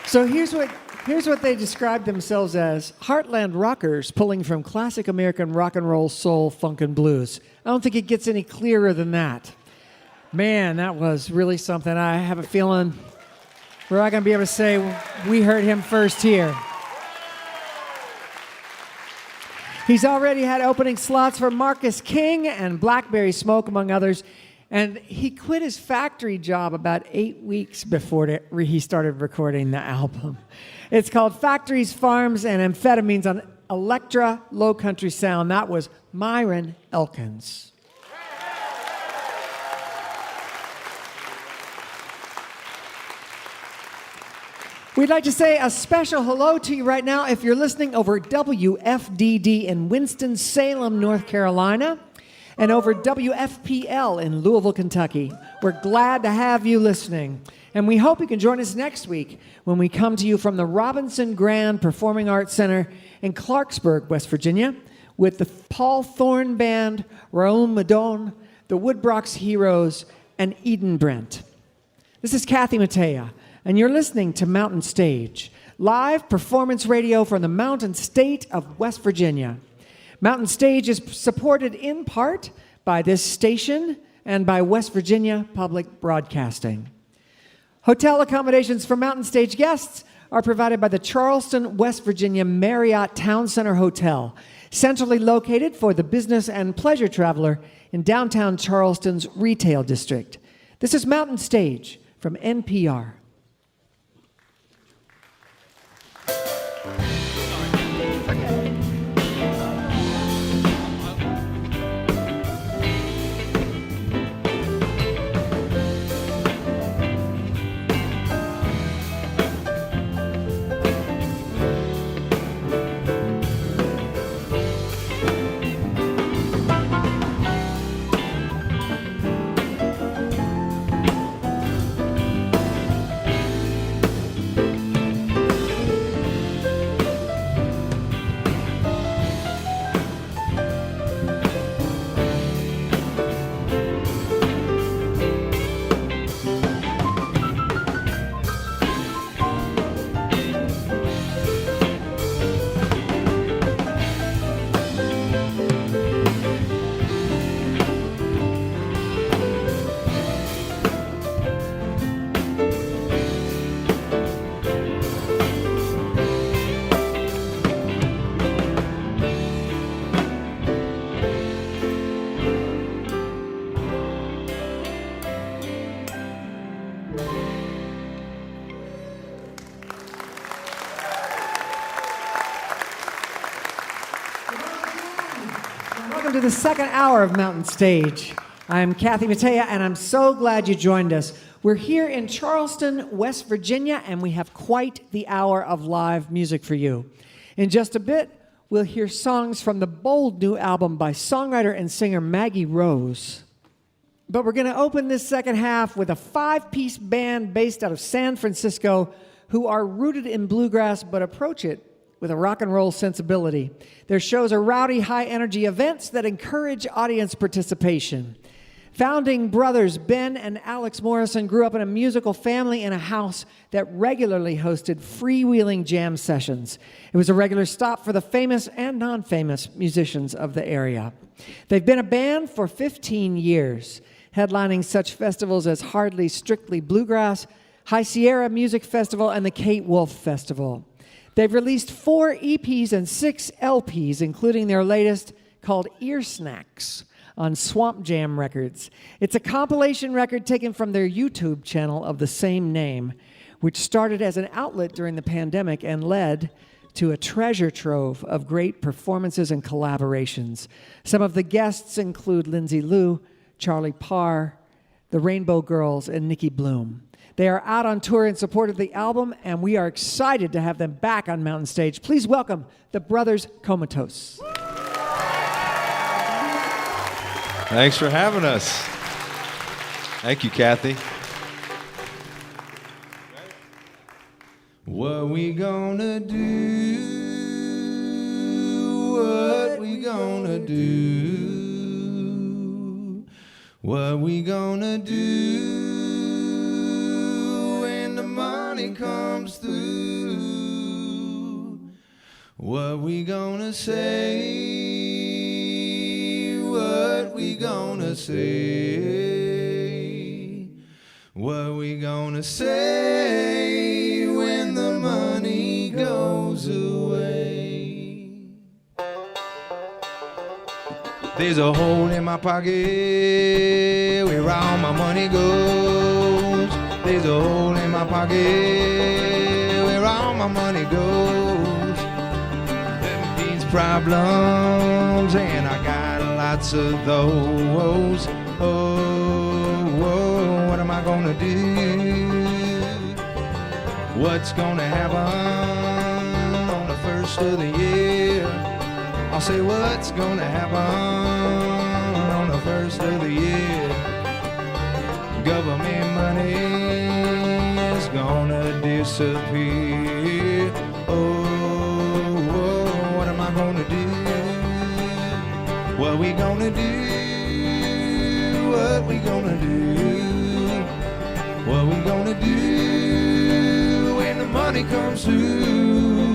So here's what they describe themselves as: heartland rockers pulling from classic American rock and roll, soul, funk, and blues. I don't think it gets any clearer than that. Man, that was really something. I have a feeling we're not going to be able to say we heard him first here. He's already had opening slots for Marcus King and Blackberry Smoke, among others. And he quit his factory job about 8 weeks before he started recording the album. It's called Factories, Farms, and Amphetamines on Electra Low Country Sound. That was Myron Elkins. We'd like to say a special hello to you right now if you're listening over WFDD in Winston-Salem, North Carolina, and over WFPL in Louisville, Kentucky. We're glad to have you listening. And we hope you can join us next week when we come to you from the Robinson Grand Performing Arts Center in Clarksburg, West Virginia, with the Paul Thorne Band, Raoul Madon, the Woodbrox Heroes, and Eden Brent. This is Kathy Mattea, and you're listening to Mountain Stage, live performance radio from the Mountain State of West Virginia. Mountain Stage is supported in part by this station and by West Virginia Public Broadcasting. Hotel accommodations for Mountain Stage guests are provided by the Charleston, West Virginia Marriott Town Center Hotel, centrally located for the business and pleasure traveler in downtown Charleston's retail district. This is Mountain Stage from NPR. Welcome to the second hour of Mountain Stage. I'm Kathy Mattea, and I'm so glad you joined us. We're here in Charleston, West Virginia, and we have quite the hour of live music for you. In just a bit, we'll hear songs from the bold new album by songwriter and singer Maggie Rose. But we're going to open this second half with a 5-piece band based out of San Francisco who are rooted in bluegrass but approach it with a rock and roll sensibility. Their shows are rowdy, high-energy events that encourage audience participation. Founding brothers Ben and Alex Morrison grew up in a musical family in a house that regularly hosted freewheeling jam sessions. It was a regular stop for the famous and non-famous musicians of the area. They've been a band for 15 years, headlining such festivals as Hardly Strictly Bluegrass, High Sierra Music Festival, and the Kate Wolf Festival. They've released 4 EPs and 6 LPs, including their latest called Ear Snacks on Swamp Jam Records. It's a compilation record taken from their YouTube channel of the same name, which started as an outlet during the pandemic and led to a treasure trove of great performances and collaborations. Some of the guests include Lindsay Lou, Charlie Parr, the Rainbow Girls, and Nikki Bloom. They are out on tour in support of the album, and we are excited to have them back on Mountain Stage. Please welcome the brothers Comatose. Thanks for having us. Thank you, Kathy. What we gonna do? What we gonna do? What we gonna do when the money money comes through, what we gonna say? What we gonna say? What we gonna say when the money goes away? There's a hole in my pocket where all my money goes. There's a hole in my pocket where all my money goes. These problems, and I got lots of those. Oh, what am I gonna do? What's gonna happen on the first of the year? I'll say what's gonna happen on the first of the year. Government money is gonna disappear. Oh, what am I gonna do? What we gonna do? What we gonna do? What we gonna do when the money comes through?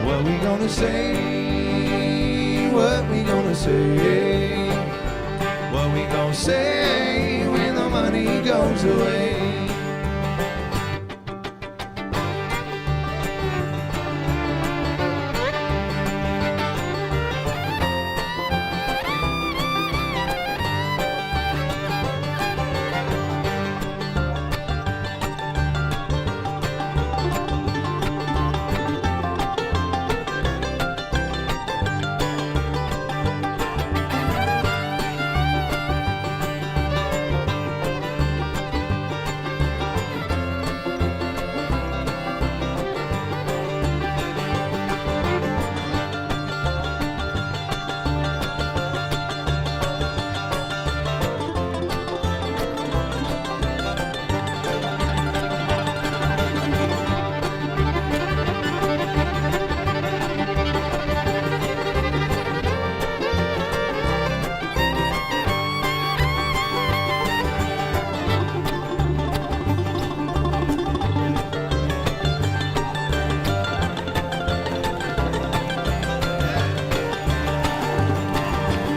What we gonna say? What we gonna say? What we gonna say when the money goes away?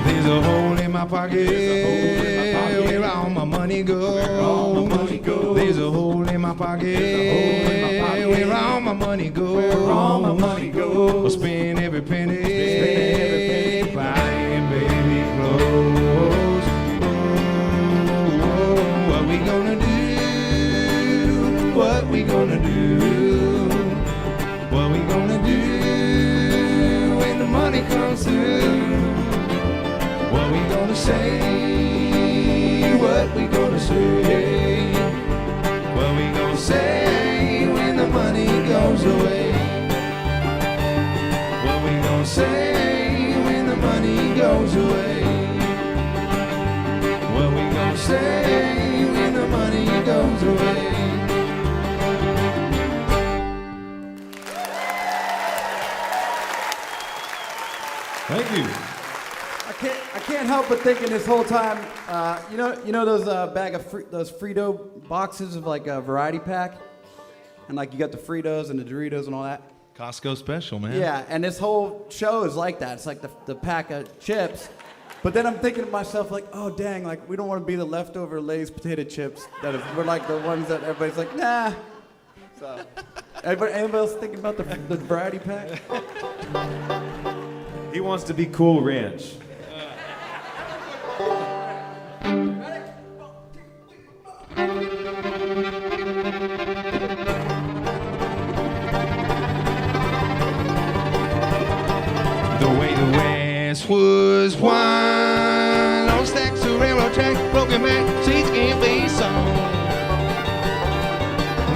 There's a hole in my pocket where all my money goes. There's a hole in my pocket where all my money goes. I'll spend every penny buying baby clothes. Oh, what we gonna do? What we gonna do? What we gonna do when the money comes through? What we gonna say? What we gonna say? What we gonna say when the money goes away? What we gonna say when the money goes away? What we gonna say when the money goes away? Thank you. I can't help but thinking this whole time, you know those bag of those Frito boxes of like a variety pack, and like you got the Fritos and the Doritos and all that. Costco special, man. Yeah, and this whole show is like that. It's like the pack of chips. But then I'm thinking to myself, like, oh dang, like we don't want to be the leftover Lay's potato chips. We're like the ones that everybody's like, nah. So, anybody else thinking about the variety pack? He wants to be Cool Ranch. The way the West was won, long stacks of railroad tracks, broken back seats can't be sold.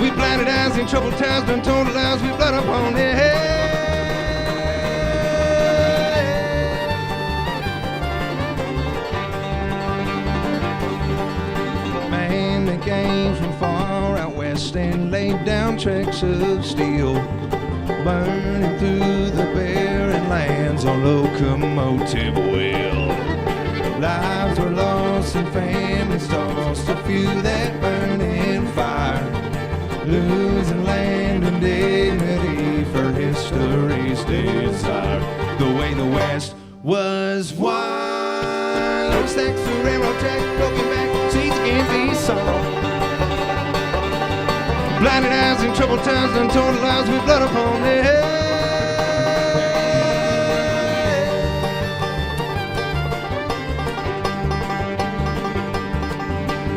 We blinded eyes in troubled times, done told the lies we blood upon their head. Man, the came from far out west and laid down tracks of steel, burning through the barren lands on locomotive wheel. Lives were lost and families tossed, a few that burned in fire, losing land and dignity for history's desire. The way the West was wild. Those stacks of railroad track, broken back seats can't be solved. Blinded eyes in troubled times, untold lives with blood upon their head.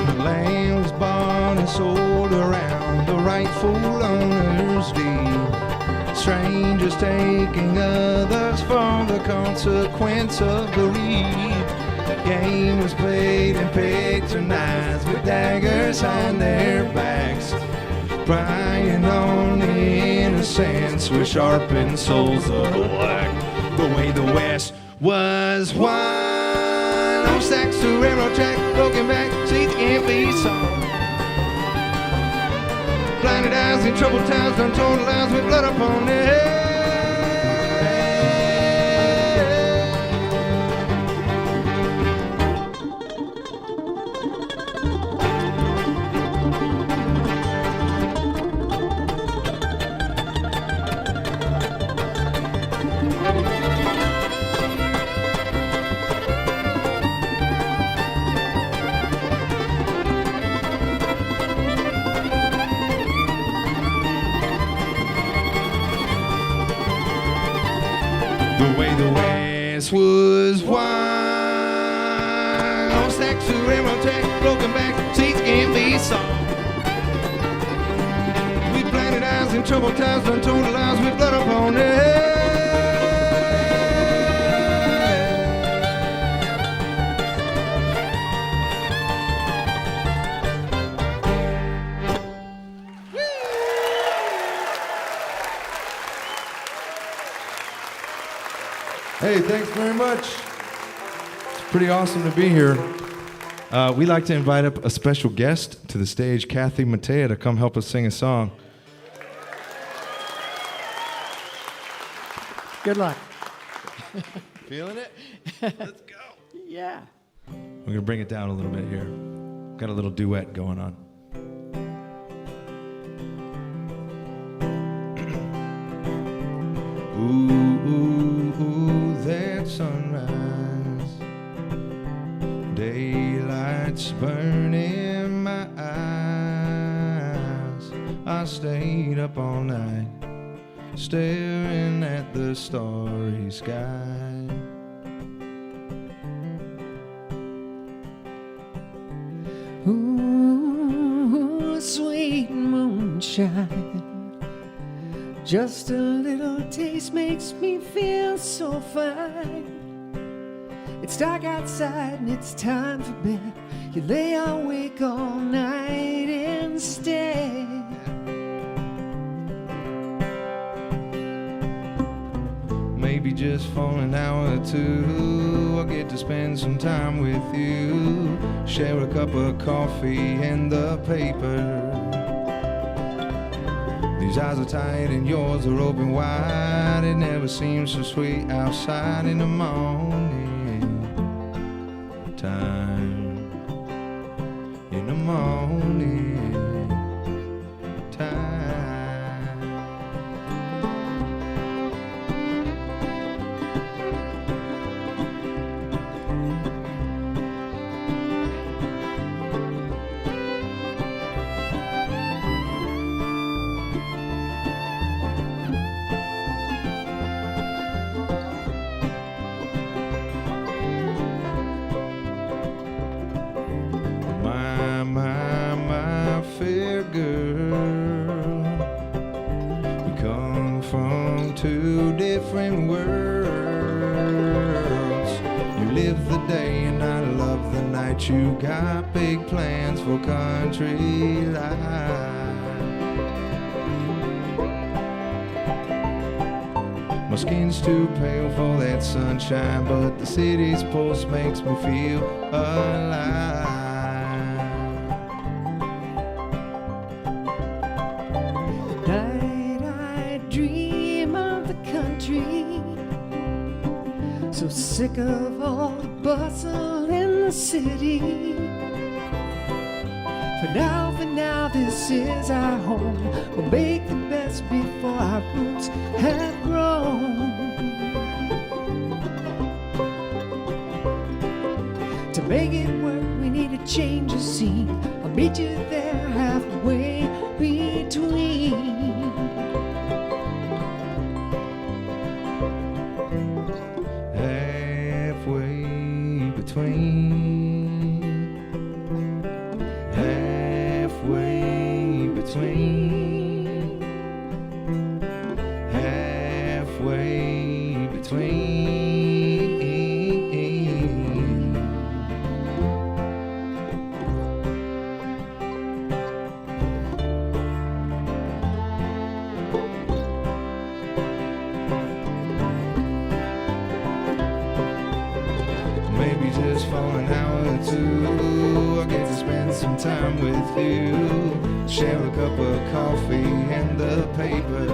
The land was bought and sold around the rightful owner's deed. Strangers taking others for the consequence of the reed. Game was played and patronized with daggers on their backs, prying on the innocence with sharpened souls of black. The way the West was wild. On stacks of railroad track, broken back seats can't be solved. Blinded eyes in troubled times, untold lives with blood upon their head. The way the West was wild. On stacks of railroad track, broken back seats can't be solved. We blinded eyes in troubled times, untold lives with blood upon their head. Hey, thanks very much. It's pretty awesome to be here. We'd like to invite up a special guest to the stage, Kathy Mattea, to come help us sing a song. Good luck. Feeling it? Let's go. Yeah. We're going to bring it down a little bit here. Got a little duet going on. Ooh, ooh, ooh, that sunrise. Daylight's burning my eyes. I stayed up all night, staring at the starry sky. Ooh, sweet moonshine. Just a little taste makes me feel so fine. It's dark outside and it's time for bed. You lay awake all night instead. Maybe just for an hour or two, I'll get to spend some time with you. Share a cup of coffee and the paper. These eyes are tight and yours are open wide. It never seems so sweet outside in the morning time. In the morning time. My fair girl, we come from two different worlds. You live the day and I love the night. You got big plans for country life. My skin's too pale for that sunshine, but the city's pulse makes me feel alive. So sick of all the bustle in the city. For now, this is our home. We'll make the best before our roots have grown. To make it work, we need a change of scene. I'll meet you there halfway between. Halfway between. Halfway between. Halfway between. Maybe just for an hour or two, I get to spend some time with you. Share a cup of coffee and the paper.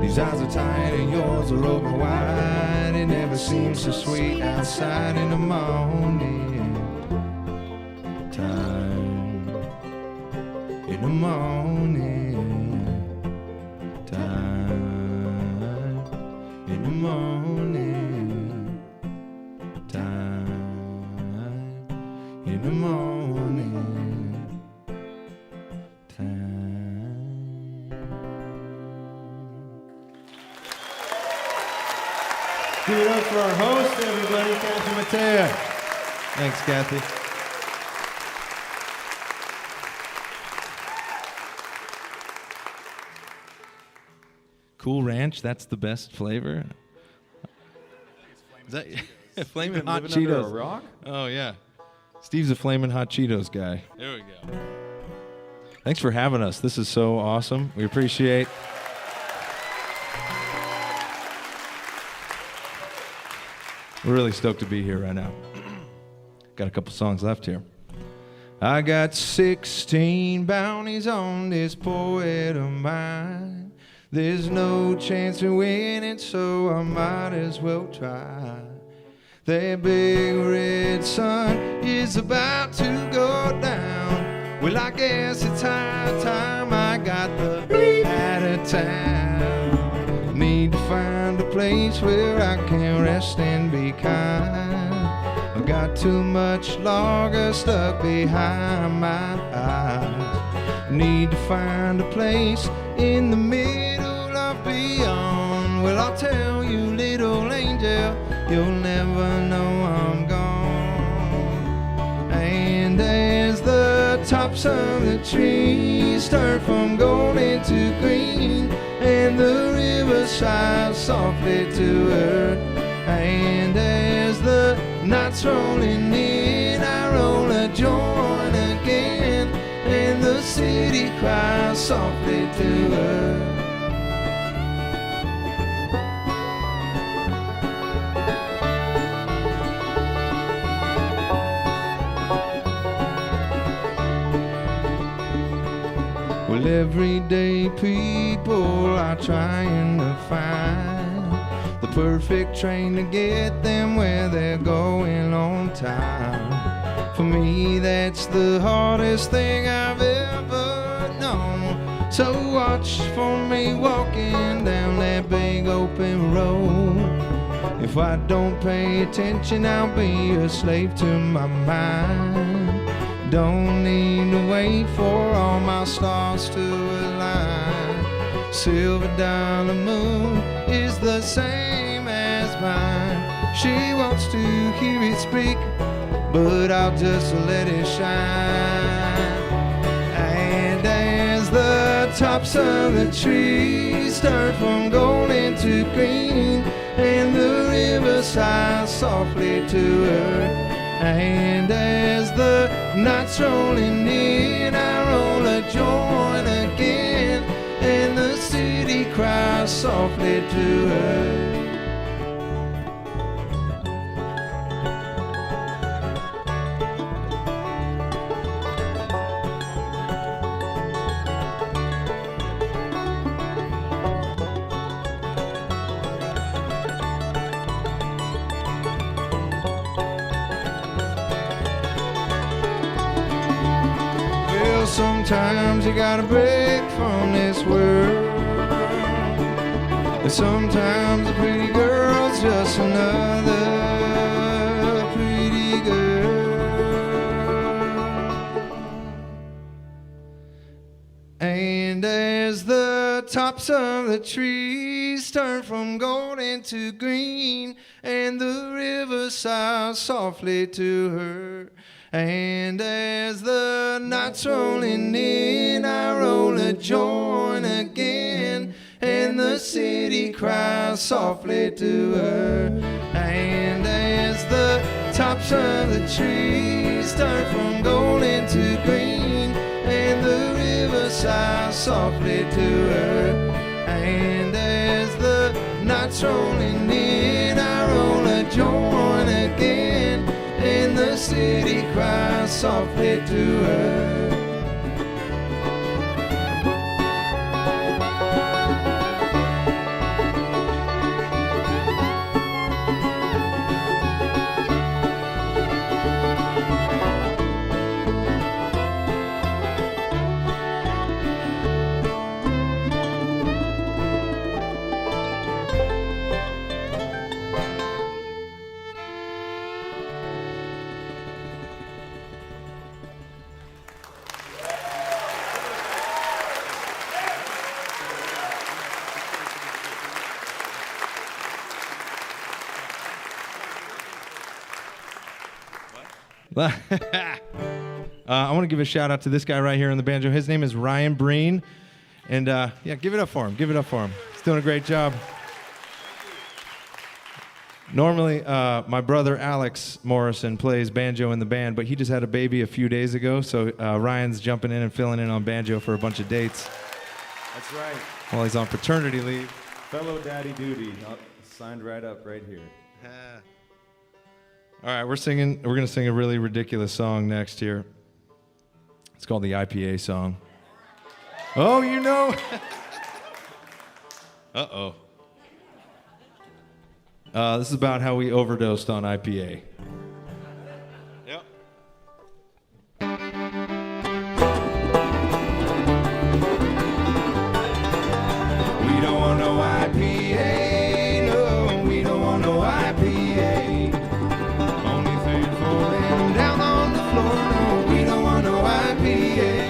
These eyes are tired and yours are open wide. It never seems so sweet outside in the morning time. In the morning time. In the morning time. In the morning time. Give it up for our host, everybody, Kathy Mattea. Thanks, Kathy. Cool Ranch, that's the best flavor. Is that Flamin' Hot Living under a Cheetos? rock? Oh, yeah. Steve's a Flamin' Hot Cheetos guy. There we go. Thanks for having us. This is so awesome. We appreciate. We're really stoked to be here right now. Got a couple songs left here. I got 16 bounties on this poet of mine. There's no chance of winning, so I might as well try. That big red sun is about to go down. Well, I guess it's high time I got the bleep out of town. Need to find a place where I can rest and be kind. I've got too much longer stuck behind my eyes. Need to find a place in the middle of beyond. Well, I'll tell you, little angel, you'll never know I'm gone. And as the tops of the trees turn from gold into green, and the river sighs softly to earth, and as the night's rolling in, I roll a joint again, and the city cries softly to earth. Well, everyday people are trying to find the perfect train to get them where they're going on time. For me, that's the hardest thing I've ever known. So watch for me walking down that big open road. If I don't pay attention, I'll be a slave to my mind. Don't need to wait for all my stars to align. Silver dollar moon is the same as mine. She wants to hear it speak, but I'll just let it shine. And as the tops of the trees turn from gold into green, and the river sighs softly to earth, and as the night's rolling in, I roll a joint again, and the city cries softly to her. sometimes you gotta break from this world. And sometimes a pretty girl's just another pretty girl. And as the tops of the trees turn from gold into green, and the river sighs softly to her, and as the night's rolling in, I roll a joint again, and the city cries softly to her. And as the tops of the trees turn from gold into green, and the river sighs softly to her, and as the night's rolling in, I roll a joint again, and the city cries softly to her. I want to give a shout out to this guy right here on the banjo. His name is Ryan Breen. And yeah, give it up for him. Give it up for him. He's doing a great job. Normally, my brother Alex Morrison plays banjo in the band, but he just had a baby a few days ago, so Ryan's jumping in and filling in on banjo for a bunch of dates. That's right. While he's on paternity leave. Fellow daddy duty, signed right up right here. All right, we're going to sing a really ridiculous song next here. It's called the IPA song. Oh, you know. Uh-oh. This is about how we overdosed on IPA. Yep. We don't want no IPA, no, we don't want no IPA. Only thing falling down on the floor, no, we don't want no IPA.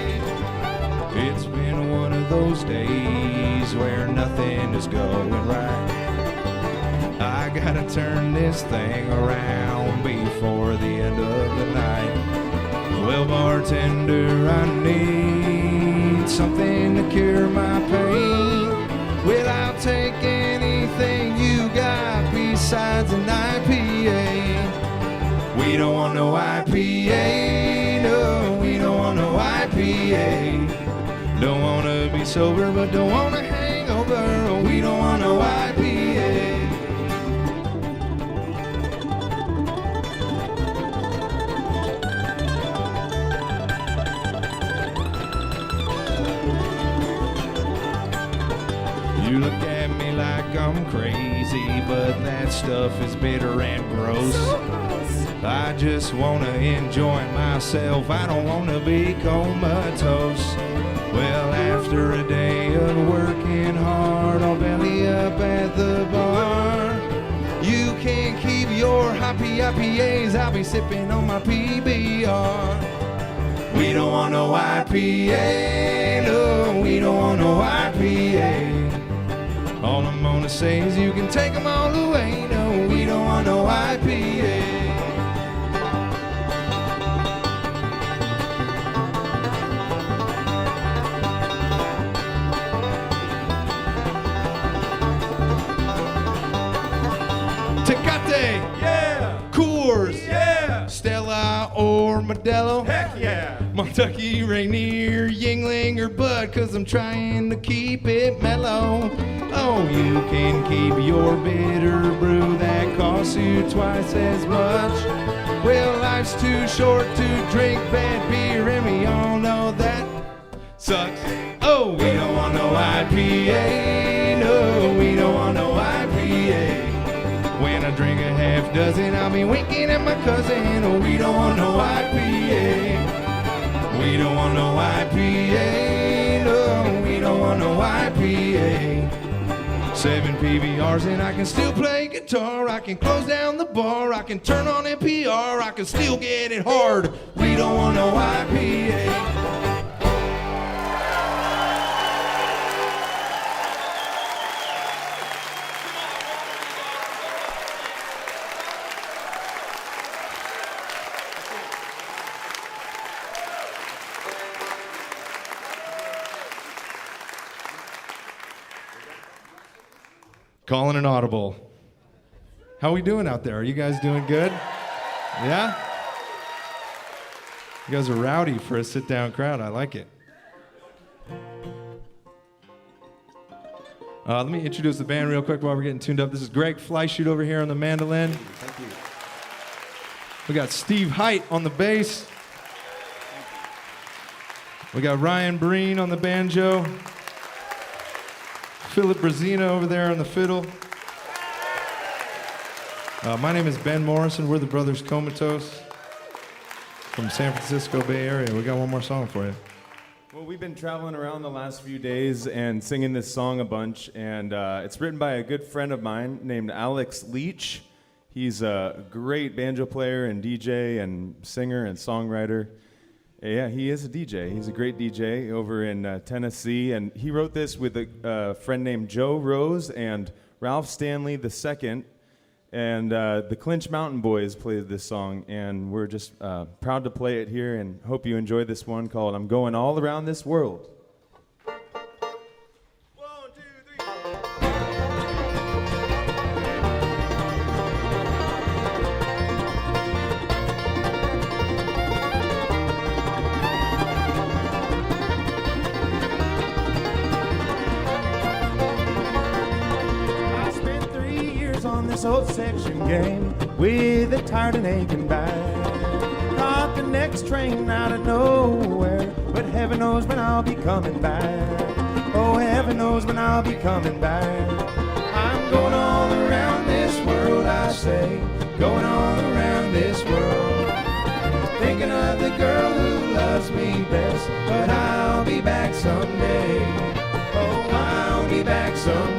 It's been one of those days where nothing is going right. I gotta turn this thing around before the end of the night. Well, bartender, I need something to cure my pain. Well, I'll take anything you got besides an IPA. We don't want no IPA, no, we don't want no IPA. Don't wanna be sober, but don't wanna hang over. We don't want no IPA. You look at me like I'm crazy, but that stuff is bitter and gross. I just wanna enjoy myself, I don't wanna be comatose. Well, after a day of working hard, I'll belly up at the bar. You can keep your hoppy IPAs, I'll be sipping on my PBR. We don't want no IPA, no, we don't want no IPA. All I'm gonna say is you can take them all away. No, we don't want no IPA. Tecate, yeah. Coors, yeah. Stella or Modelo, heck yeah. Kentucky, Rainier, Yingling, or Bud, 'cause I'm trying to keep it mellow. Oh, you can keep your bitter brew that costs you twice as much. Well, life's too short to drink bad beer, and we all know that sucks. Oh, we don't want no IPA, no, we don't want no IPA. When I drink a half dozen, I'll be winking at my cousin. Oh, we don't want no IPA. We don't want no IPA, no, we don't want no IPA. 7 PBRs and I can still play guitar. I can close down the bar. I can turn on NPR. I can still get it hard. We don't want no IPA. Calling an audible. How we doing out there? Are you guys doing good? Yeah? You guys are rowdy for a sit-down crowd. I like it. Let me introduce the band real quick while we're getting tuned up. This is Greg Fleischut over here on the mandolin. Thank you. We got Steve Height on the bass. We got Ryan Breen on the banjo. Philip Brazina over there on the fiddle. My name is Ben Morrison. We're the brothers Comatose from San Francisco Bay Area. We got one more song for you. Well, we've been traveling around the last few days and singing this song a bunch, and it's written by a good friend of mine named Alex Leach. He's a great banjo player and DJ and singer and songwriter. Yeah, he is a DJ. He's a great DJ over in Tennessee, and he wrote this with a friend named Joe Rose and Ralph Stanley II, and the Clinch Mountain Boys played this song, and we're just proud to play it here, and hope you enjoy this one called "I'm Going All Around This World." This old section game with a tired and aching back. Caught the next train out of nowhere, but heaven knows when I'll be coming back. Oh, heaven knows when I'll be coming back. I'm going all around this world, I say, going all around this world, thinking of the girl who loves me best, but I'll be back someday. Oh, I'll be back someday.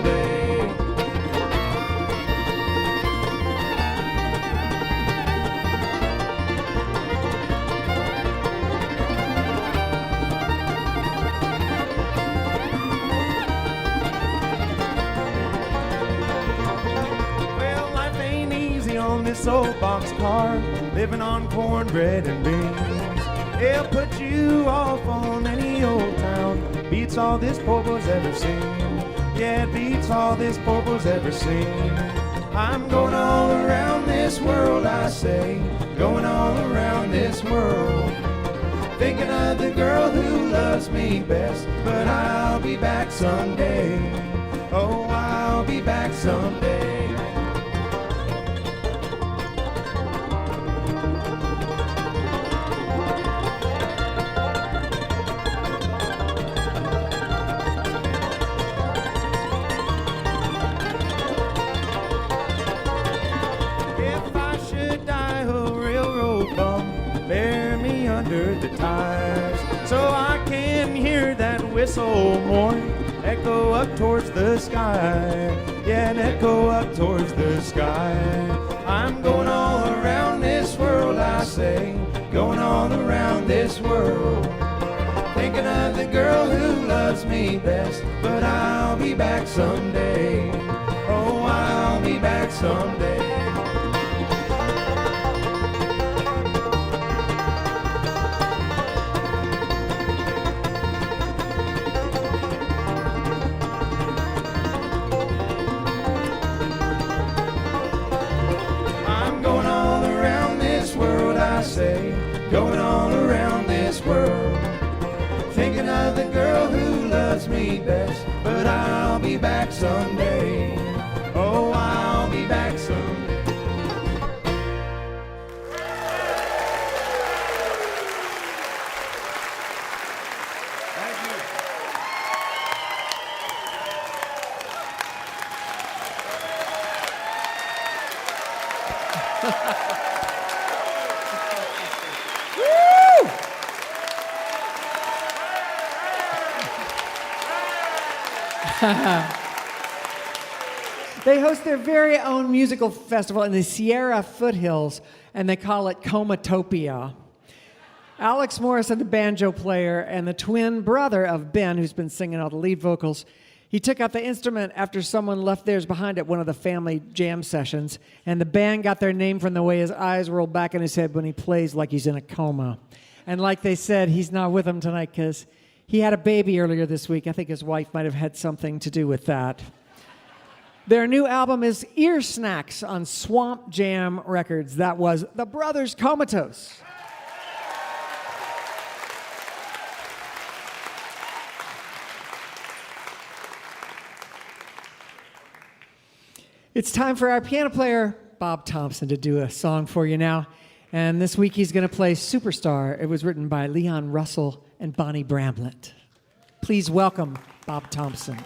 This old boxcar, living on cornbread and beans. It'll put you off on any old town. Beats all this poor boy's ever seen. Yeah, it beats all this poor boy's ever seen. I'm going all around this world, I say, going all around this world, thinking of the girl who loves me best, but I'll be back someday. Oh, I'll be back someday. The ties, so I can hear that whistle mourn echo up towards the sky. Yeah, an echo up towards the sky. I'm going all around this world, I say, going all around this world, thinking of the girl who loves me best, but I'll be back someday. Oh, I'll be back someday. Going all around this world, thinking of the girl who loves me best, but I'll be back someday. Oh, I'll be back someday. They host their very own musical festival in the Sierra foothills, and they call it Comatopia. Alex Morrison, the banjo player, and the twin brother of Ben, who's been singing all the lead vocals, he took out the instrument after someone left theirs behind at one of the family jam sessions, and the band got their name from the way his eyes rolled back in his head when he plays like he's in a coma. And like they said, he's not with them tonight because he had a baby earlier this week. I think his wife might have had something to do with that. Their new album is Ear Snacks on Swamp Jam Records. That was the Brothers Comatose. It's time for our piano player, Bob Thompson, to do a song for you now. And this week he's going to play Superstar. It was written by Leon Russell and Bonnie Bramlett. Please welcome Bob Thompson.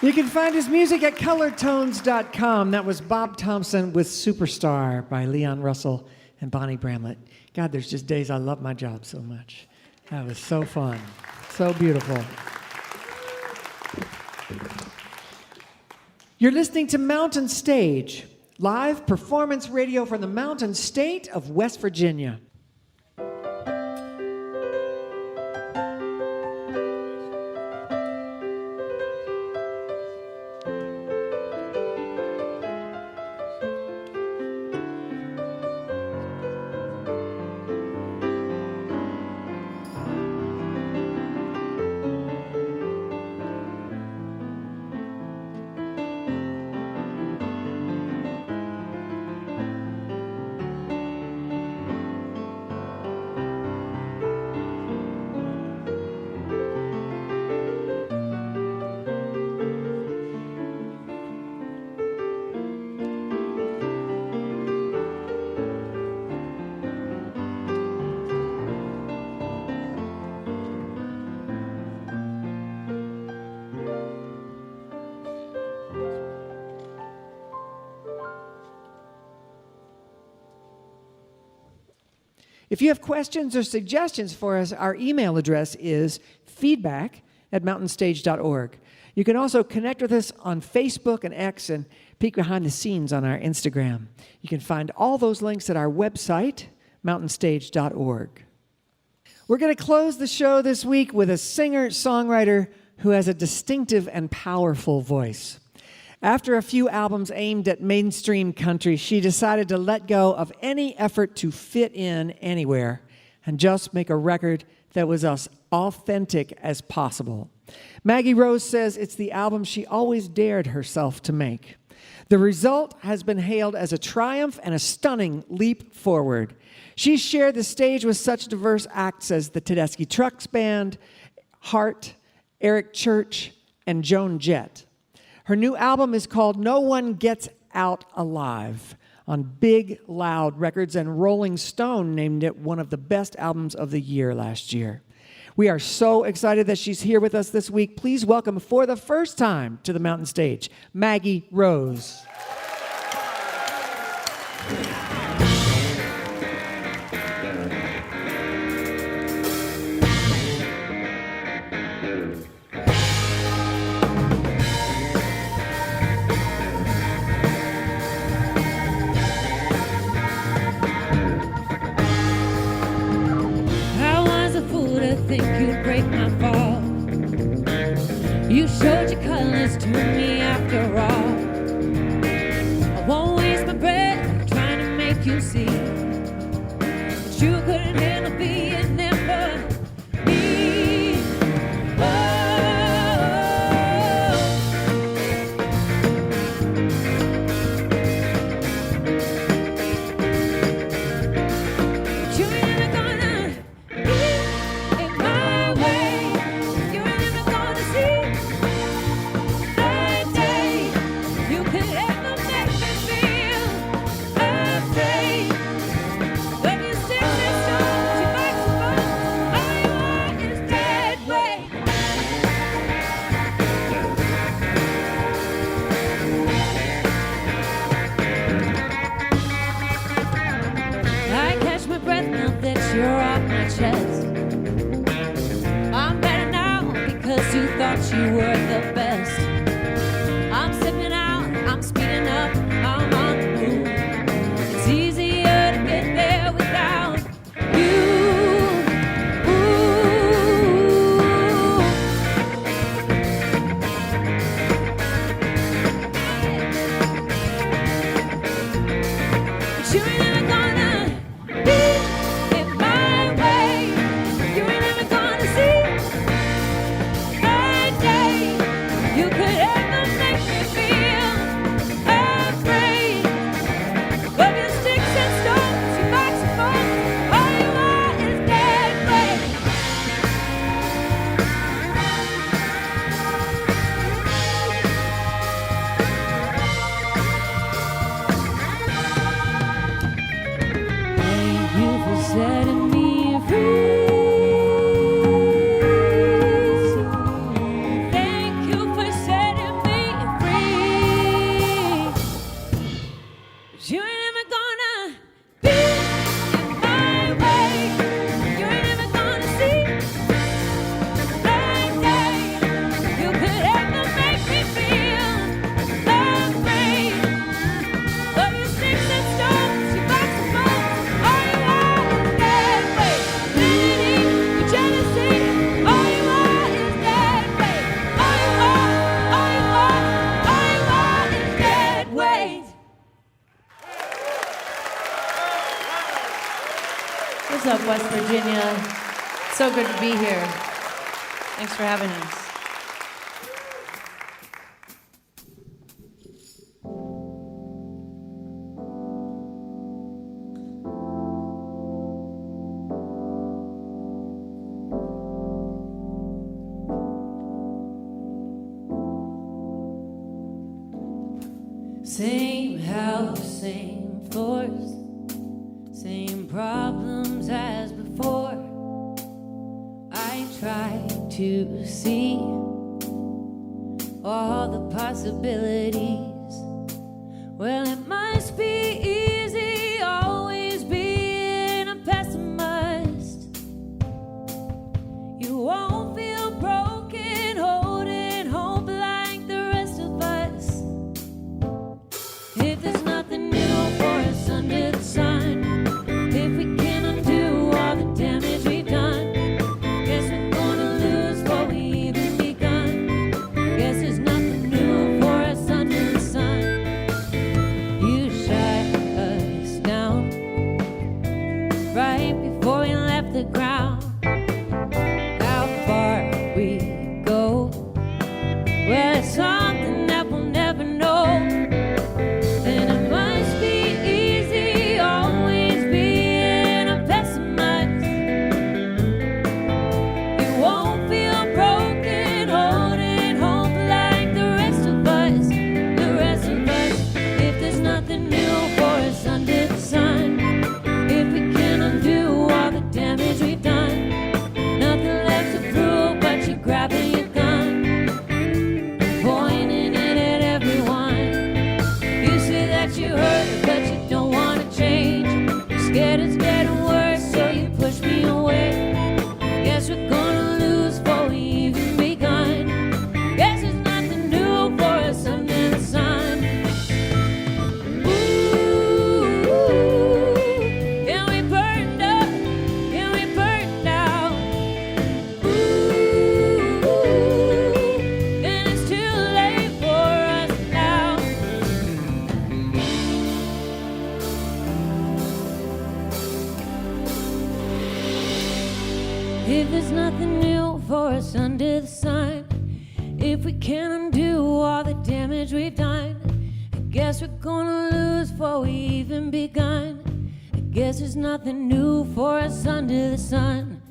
You can find his music at colortones.com. That was Bob Thompson with Superstar by Leon Russell and Bonnie Bramlett. God, there's just days I love my job so much. That was so fun. So beautiful. You're listening to Mountain Stage, live performance radio from the Mountain State of West Virginia. If you have questions or suggestions for us, our email address is feedback@mountainstage.org. You can also connect with us on Facebook and X and peek behind the scenes on our Instagram. You can find all those links at our website, mountainstage.org. We're going to close the show this week with a singer-songwriter who has a distinctive and powerful voice. After a few albums aimed at mainstream country, she decided to let go of any effort to fit in anywhere and just make a record that was as authentic as possible. Maggie Rose says it's the album she always dared herself to make. The result has been hailed as a triumph and a stunning leap forward. She's shared the stage with such diverse acts as the Tedeschi Trucks Band, Hart, Eric Church, and Joan Jett. Her new album is called No One Gets Out Alive on Big Loud Records, and Rolling Stone named it one of the best albums of the year last year. We are so excited that she's here with us this week. Please welcome for the first time to the Mountain Stage, Maggie Rose. Think you'd break my fall. You showed your colors to me after all. I won't waste my breath trying to make you see that you couldn't handle being there for me. Oh, you ain't never gonna be in my way. You ain't never gonna see the day you could ever make me feel afraid. When you sing this song, you make the most. All you want is that way. I catch my breath now that you're off my chest. I'm better now because you thought you were the best. I'm stepping out, I'm speeding up, I'm on the move. It's easier to get there without you. But you ain't never gonna be in my way. You ain't never gonna see the day up, West Virginia? So good to be here. Thanks for having us. Same house, same floors, same problems as before. I try to see all the possibilities. Well, it must be easy always being a pessimist. You won't feel broken holding hope like the rest of us. If there's nothing new for us under the sun, if we can't undo all the damage we've done, guess we're gonna lose before we even begun. Guess there's nothing new for us under the sun. You shut us down right before we left the ground. How far we go, well, it's something that we'll never know. And it must be easy always being a pessimist. You won't feel broken holding hope like the rest of us. The rest of us. If there's nothing new for us under the sun, if we can't undo all the damage we've done, nothing left to prove but you grabbing your gun, pointing it at everyone. You say that you hurt, but you don't want to change. You're scared it's getting worse, so you push me away. Guess we're gonna lose before we even begun. Guess there's nothing new for us under the sun. Ooh, and we burned up, and we burned out. Ooh, and it's too late for us now. If there's nothing new for us under the sun, if we can't undo all the damage we've done, I guess we're gonna lose before we even begun. I guess there's nothing new for us under the sun.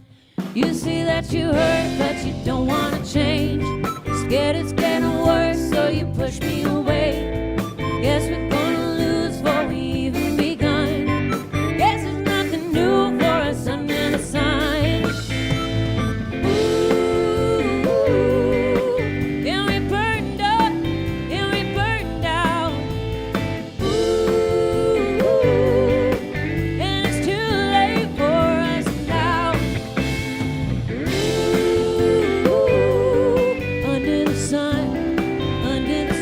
You see that you hurt, but you don't want to change. You're scared it's getting worse, so you push me away. Guess we're gonna lose before we even begun. Guess there's nothing new for us under the sun. Ooh, and we burned up, and we burned out. Ooh, and it's too late for us now. Ooh, under the sun, under the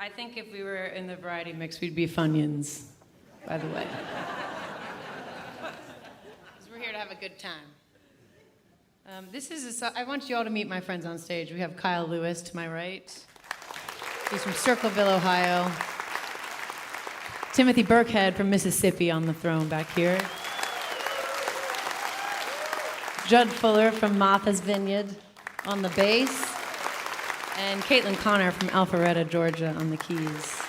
I think if we were in the variety mix, we'd be Funyuns, by the way. Because we're here to have a good time. I want you all to meet my friends on stage. We have Kyle Lewis to my right. He's from Circleville, Ohio. Timothy Burkhead from Mississippi on the throne back here. Judd Fuller from Martha's Vineyard on the bass. And Caitlin Connor from Alpharetta, Georgia on the keys.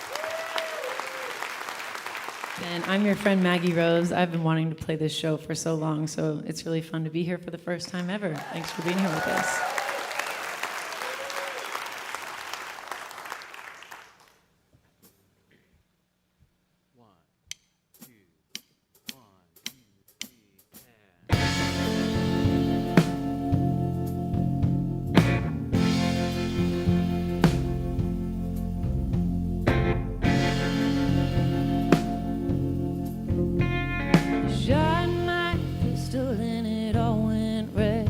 And I'm your friend Maggie Rose. I've been wanting to play this show for so long, so it's really fun to be here for the first time ever. Thanks for being here with us. Shot my pistol and it all went red.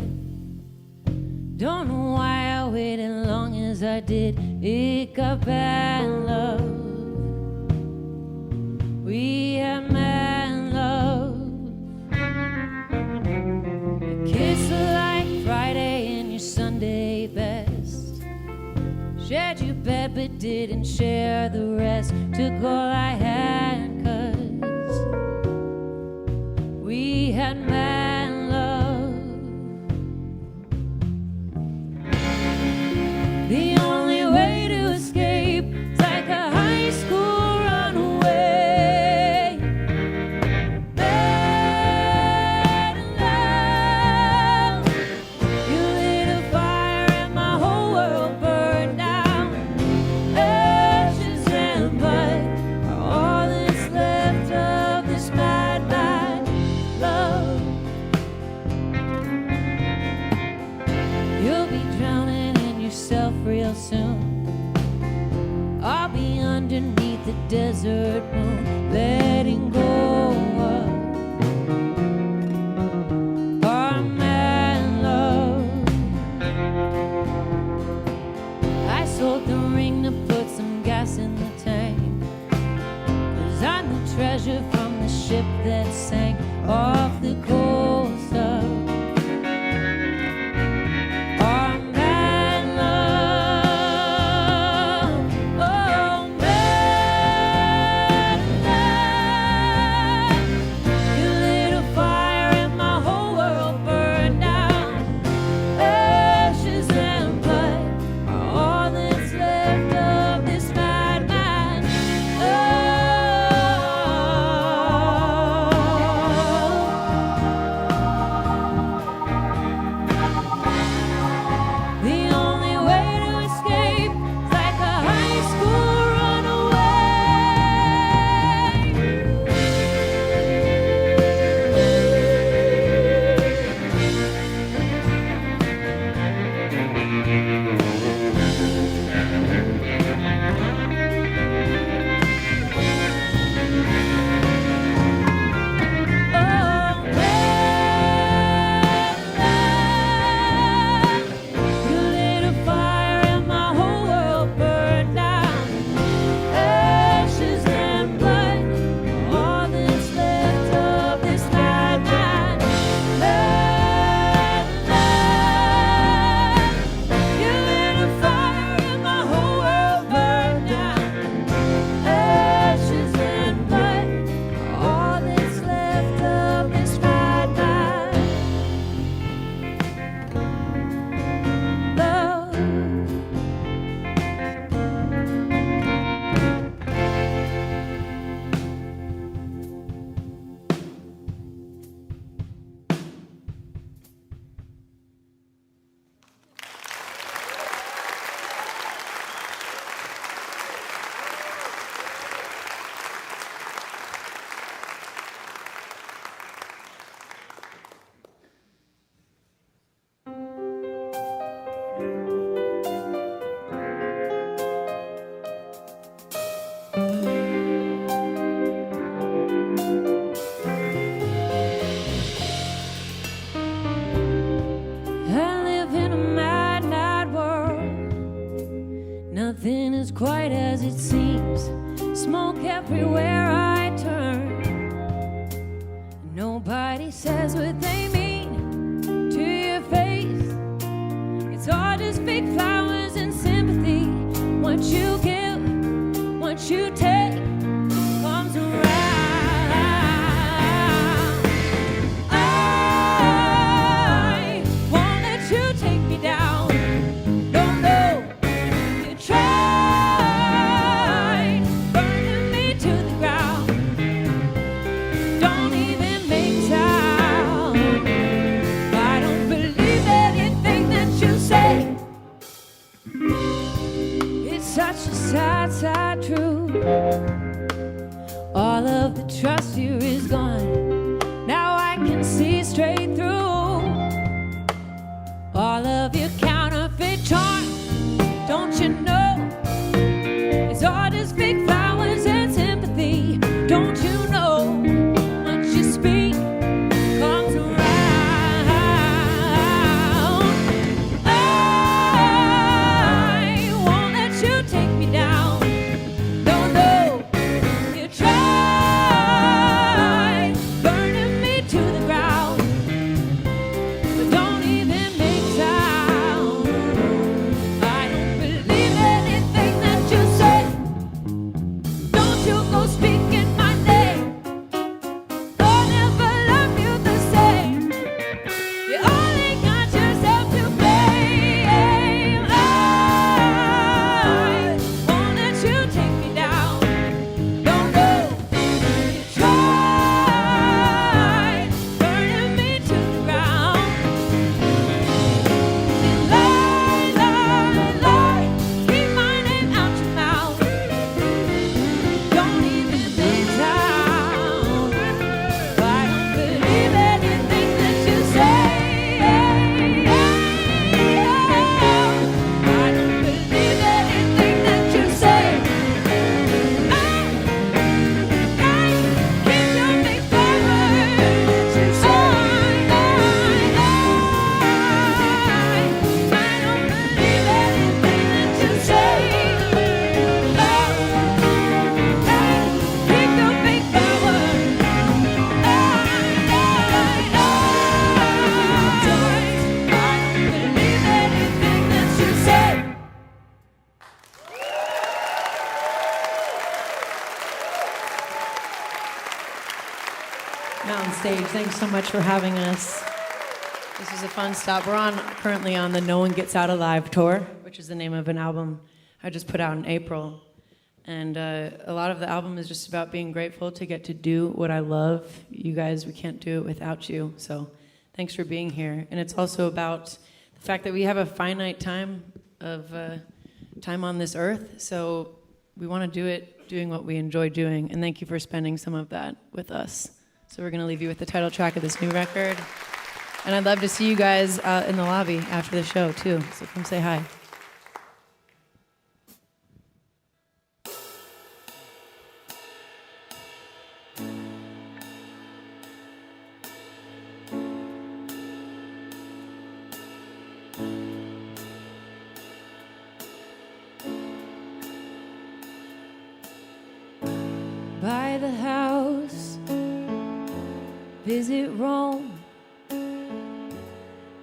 Don't know why I waited long as I did. It got bad love. We had mad love. You kissed like Friday in your Sunday best. Shared your bed but didn't share the rest. Took all I had 'cause we had mad love. The only way to escape is like a high school runaway. Mad love. You lit a fire and my whole world burned down. Ashes and blood are all that's left of this mad, mad love. You'll be drowning in yourself real soon. I'll be underneath the desert moon, letting go of our mad love. I sold the ring to put some gas in the tank, 'cause I'm the treasure from the ship that sank off the coast of our mad love. Oh, mad love. You lit a fire and my whole world burned down. Ashes and blood are all that's left of this mad, mad love. it seems. Smoke everywhere I turn. Nobody says what they mean to your face. It's all just fake flowers and sympathy. What you give, what you take, comes around. I won't let you take me down. No, no, you tried burning me to the ground. Don't even make sound. I don't believe anything that you say. It's such a sad, sad truth. All of the trust here is gone. Now I can see straight through all of your counterfeit charm. Don't you know it's all just fake flowers and sympathy? Don't you know once you speak comes around? I won't let you take me down. No, no, you tried burning me to the ground, but don't even make sound. I don't believe anything that you say. Don't you go speaking my name. I'll never love you the same. You only got yourself to blame. I won't let you take me down. No, no, you tried burning me to the ground. You lie, lie, lie, keep my name out your mouth. Don't even make sound. I don't believe anything that you say. I don't believe anything that you say. Keep your big flowers. I don't believe anything that you say. Keep your big flowers. Mountain Stage, thanks so much for having us. This was a fun stop. We're currently on the No One Gets Out Alive tour, which is the name of an album I just put out in April. And a lot of the album is just about being grateful to get to do what I love. You guys, we can't do it without you. So thanks for being here. And it's also about the fact that we have a finite time on this earth. So we want to do it doing what we enjoy doing. And thank you for spending some of that with us. So we're going to leave you with the title track of this new record. And I'd love to see you guys in the lobby after the show, too. So come say hi. By the house, visit Rome,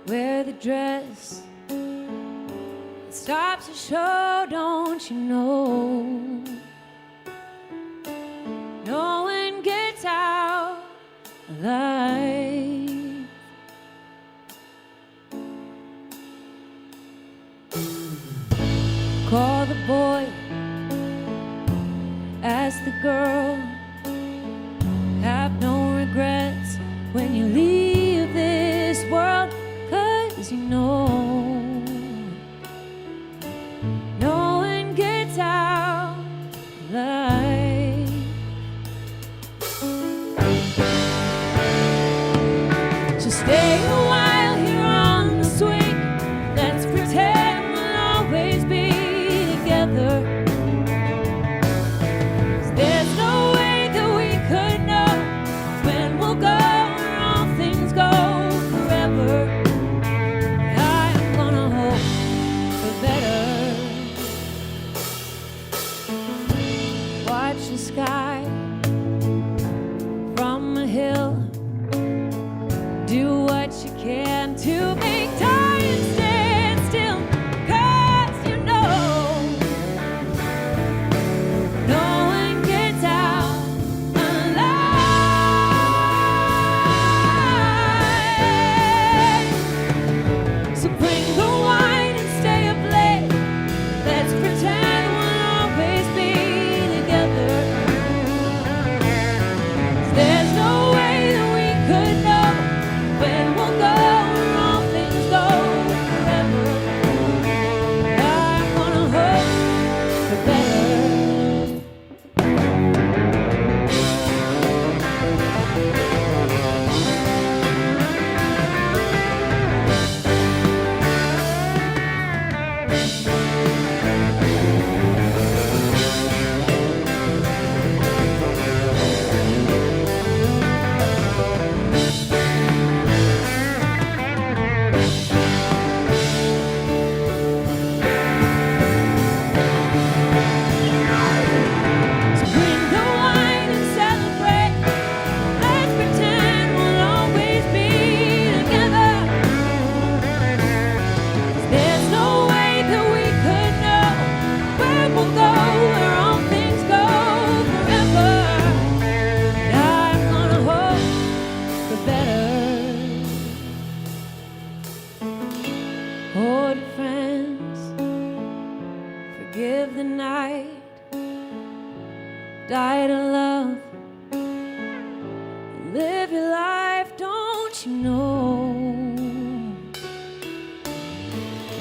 wear the dress, it stops the show, don't you know? No one gets out alive. Call the boy, ask the girl, have no regrets when you leave this world, 'cause you know no one gets out alive. Just stay a while here on the swing, let's pretend we'll always be together. There's no way that we could know when we'll go where all things go forever. I'm gonna hope for better. what she can to make time stand still. 'Cause you know, no one gets out alive. So bring the wine and stay up late. Let's pretend we'll always be together. 'Cause there's no way that we could know when we'll go where all things go forever. I'm gonna hope for better. So bring the wine and celebrate. Let's pretend we'll always be together. 'Cause there's no way that we could know where we'll go, where all things go forever. And I'm gonna hope for better. Hold your friends, forgive the night, die to love, live your life, don't you know?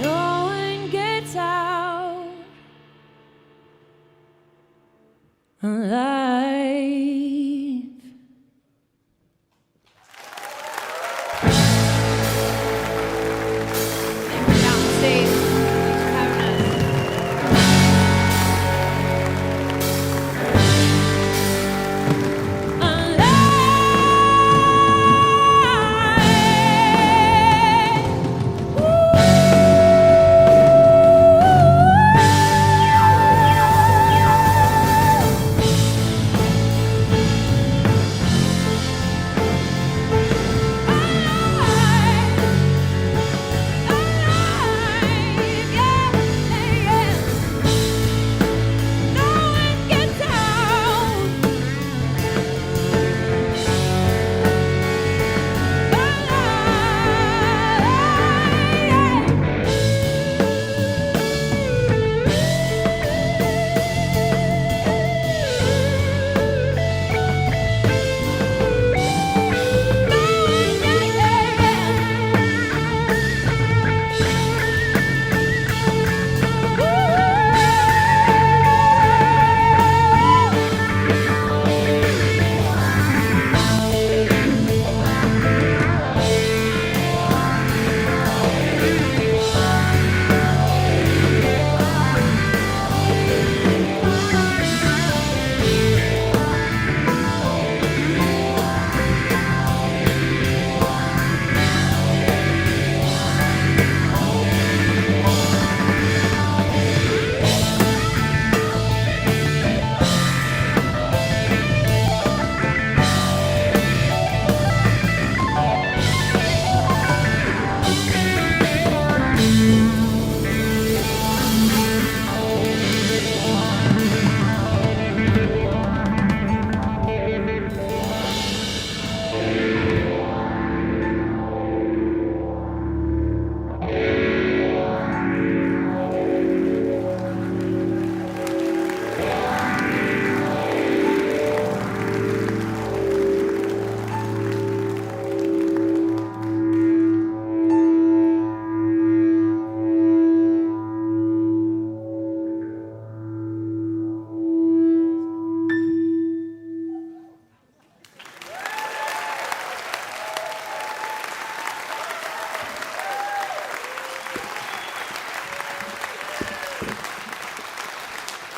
No one gets out alive. Mountain State, thanks for having us.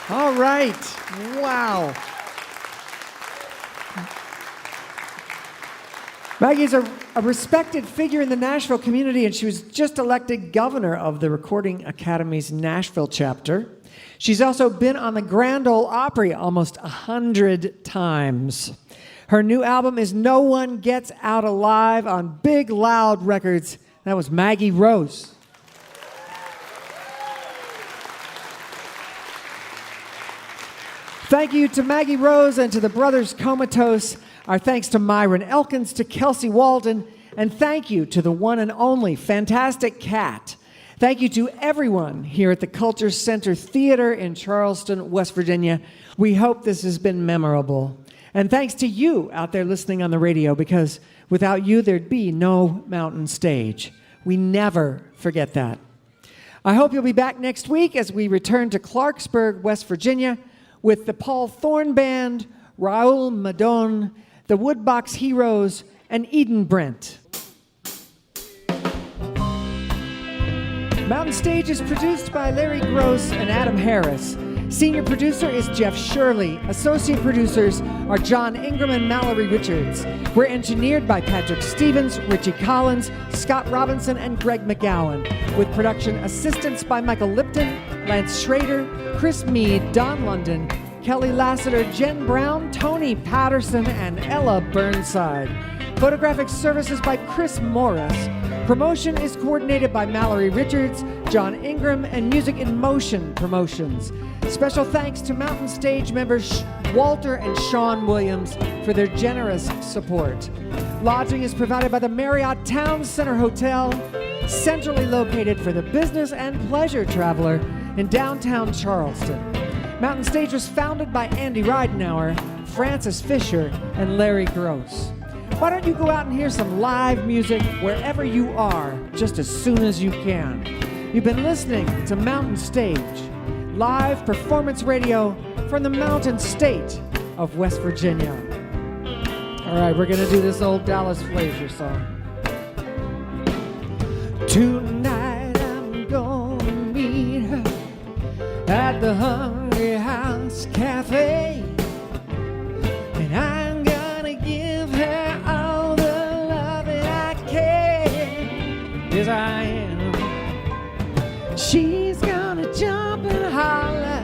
All right. Wow. Maggie's a respected figure in the Nashville community, and she was just elected governor of the Recording Academy's Nashville chapter. She's also been on the Grand Ole Opry almost 100 times. Her new album is No One Gets Out Alive on Big Loud Records. That was Maggie Rose. Thank you to Maggie Rose and to the brothers Comatose. Our thanks to Myron Elkins, to Kelsey Waldon, and thank you to the one and only Fantastic Cat. Thank you to everyone here at the Culture Center Theater in Charleston, West Virginia. We hope this has been memorable. And thanks to you out there listening on the radio, because without you, there'd be no Mountain Stage. We never forget that. I hope you'll be back next week as we return to Clarksburg, West Virginia, with the Paul Thorne Band, Raul Madon, the Woodbox Heroes, and Eden Brent. Mountain Stage is produced by Larry Gross and Adam Harris. Senior producer is Jeff Shirley. Associate producers are John Ingram and Mallory Richards. We're engineered by Patrick Stevens, Richie Collins, Scott Robinson, and Greg McGowan, with production assistance by Michael Lipton, Lance Schrader, Chris Mead, Don London, Kelly Lassiter, Jen Brown, Tony Patterson, and Ella Burnside. Photographic services by Chris Morris. Promotion is coordinated by Mallory Richards, John Ingram, and Music in Motion Promotions. Special thanks to Mountain Stage members Walter and Sean Williams for their generous support. Lodging is provided by the Marriott Town Center Hotel, centrally located for the business and pleasure traveler in downtown Charleston. Mountain Stage was founded by Andy Ridenauer, Francis Fisher, and Larry Gross. Why don't you go out and hear some live music wherever you are, just as soon as you can. You've been listening to Mountain Stage, live performance radio from the Mountain State of West Virginia. All right, we're gonna do this old Dallas Frazier song. Tonight I'm gonna meet her at the Hungry House Cafe, and I'm gonna give her all the love that I can. Yes, I am. She's gonna jump and holler,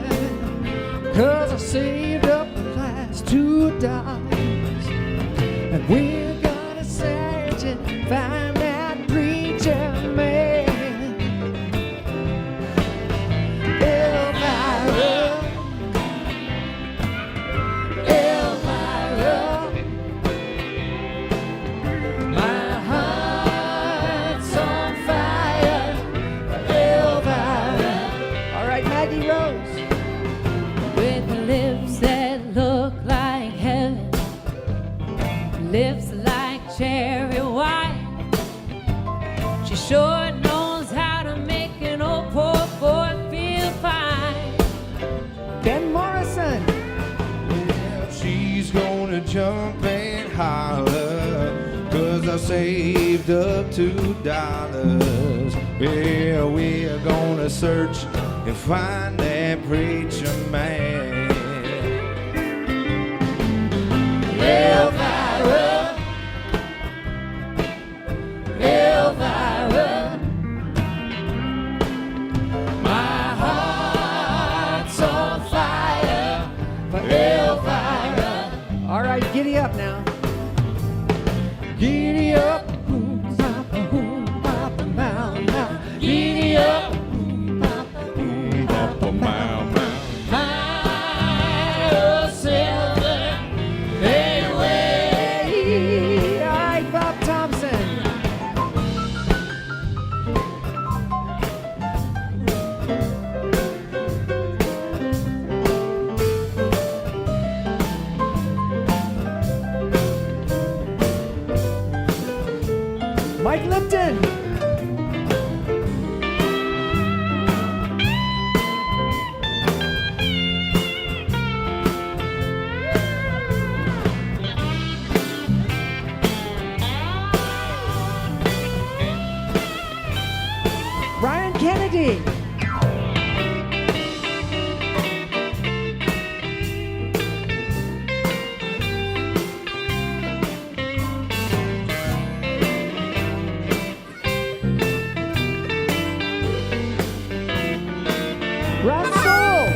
'cause I saved up the last $2, and we're gonna search and find that preacher man. Elvira, Elvira, my heart's on fire, Elvira. All right, Maggie Rose. With lips that look like heaven, lips like cherry wine, she sure knows how to make an old poor boy feel fine. Ben Morrison. She's gonna jump and holler, 'cause I saved up $2. Yeah, we're gonna search and find that preacher man. Elvira, Elvira, my heart's on fire for Elvira. All right, giddy up now. Giddy up, boom, bop, mow, now. Giddy up, boom, bop, mow, now. High silver, anyway. All right, Bob Thompson. Mike Lipton. Ryan Kennedy. Russell.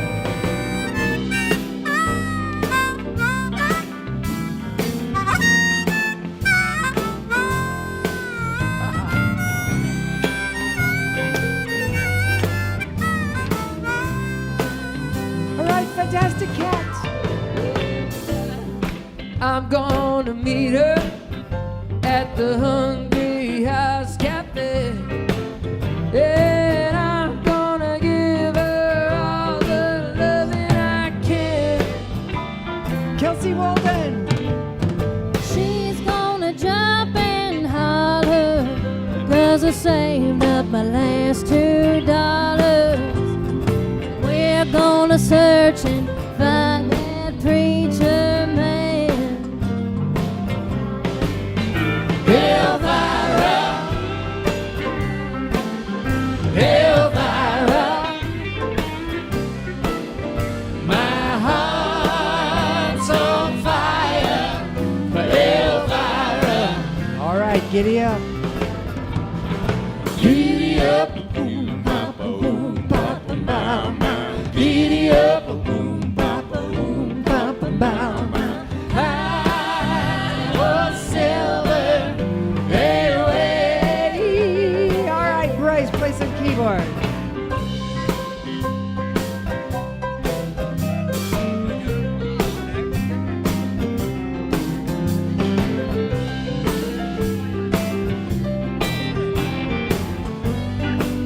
at the Hungry House Cafe. And I'm gonna give her all the loving I can. Kelsey Waldon. She's gonna jump and holler, 'cause I saved up my last $2. We're gonna search and find that preacher man. Elvira, Elvira, my heart's on fire for Elvira. All right, giddy up. Giddy up, boom, papa, boom, papa, bow, bow. Giddy up, boom, papa, boom, papa, bow, bow. I was silver anyway. All right, Bryce, play some keyboard.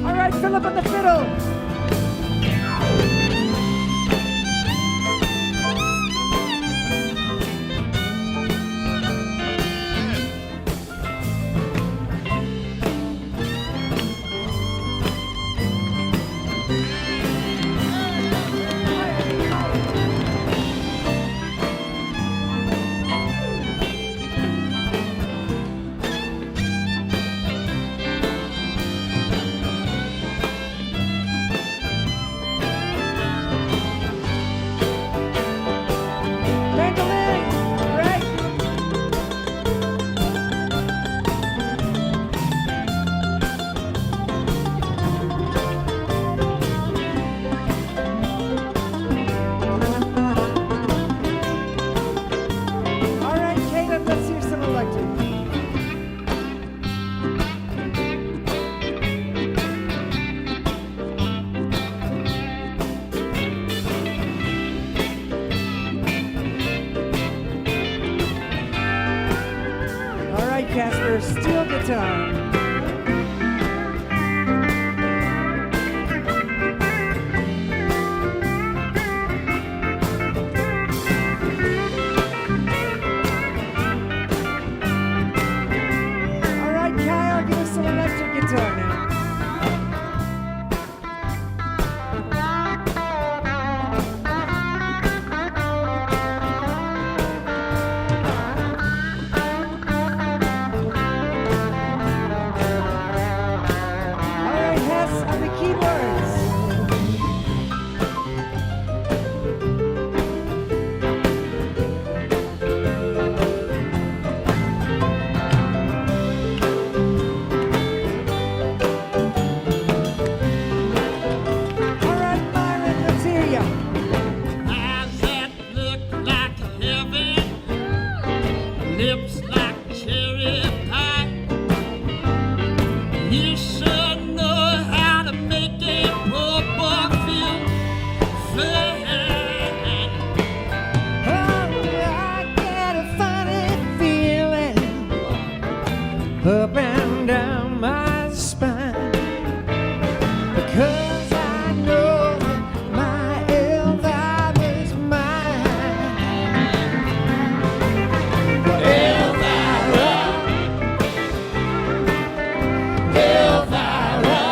All right, Philip on the fiddle. Mandolin, right? All right, Caleb, let's hear some electric. All right, Casper, steel guitar. All right, Kyle, give us some electric guitar now. All right, Hess on the keyboards. All right, Myron, let's hear ya. Eyes that look like heaven, lips like cherry pie. You sure know how to make a poor boy feel fine. Oh, I get a funny feeling up and down my spine, because I know that my Elvira's mine. Elvira, Elvira,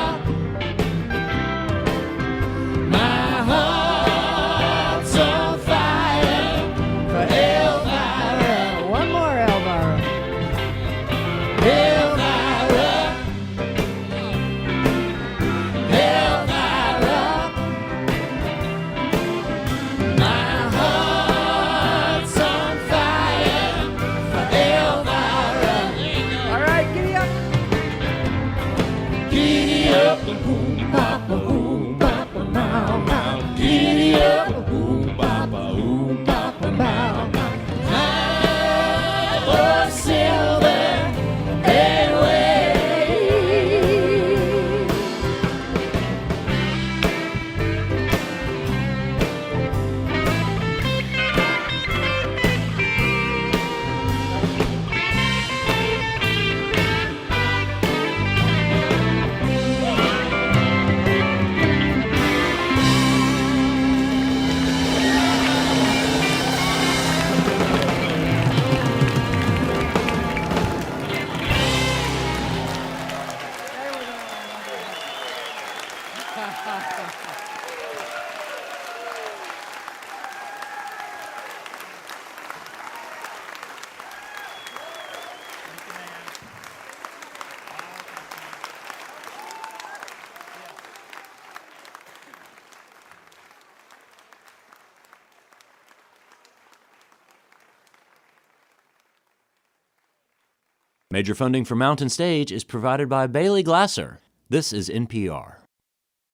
my heart's on fire for Elvira. One more Elvira. Elvira, Elvira, my heart's on fire for Elvira. All right, giddy up. Giddy up, boom, papa, boom, papa, bow, bow. Giddy up, boom, papa, boom, papa, bow, bow. I was silver anyway. Major funding for Mountain Stage is provided by Bailey Glasser. This is NPR.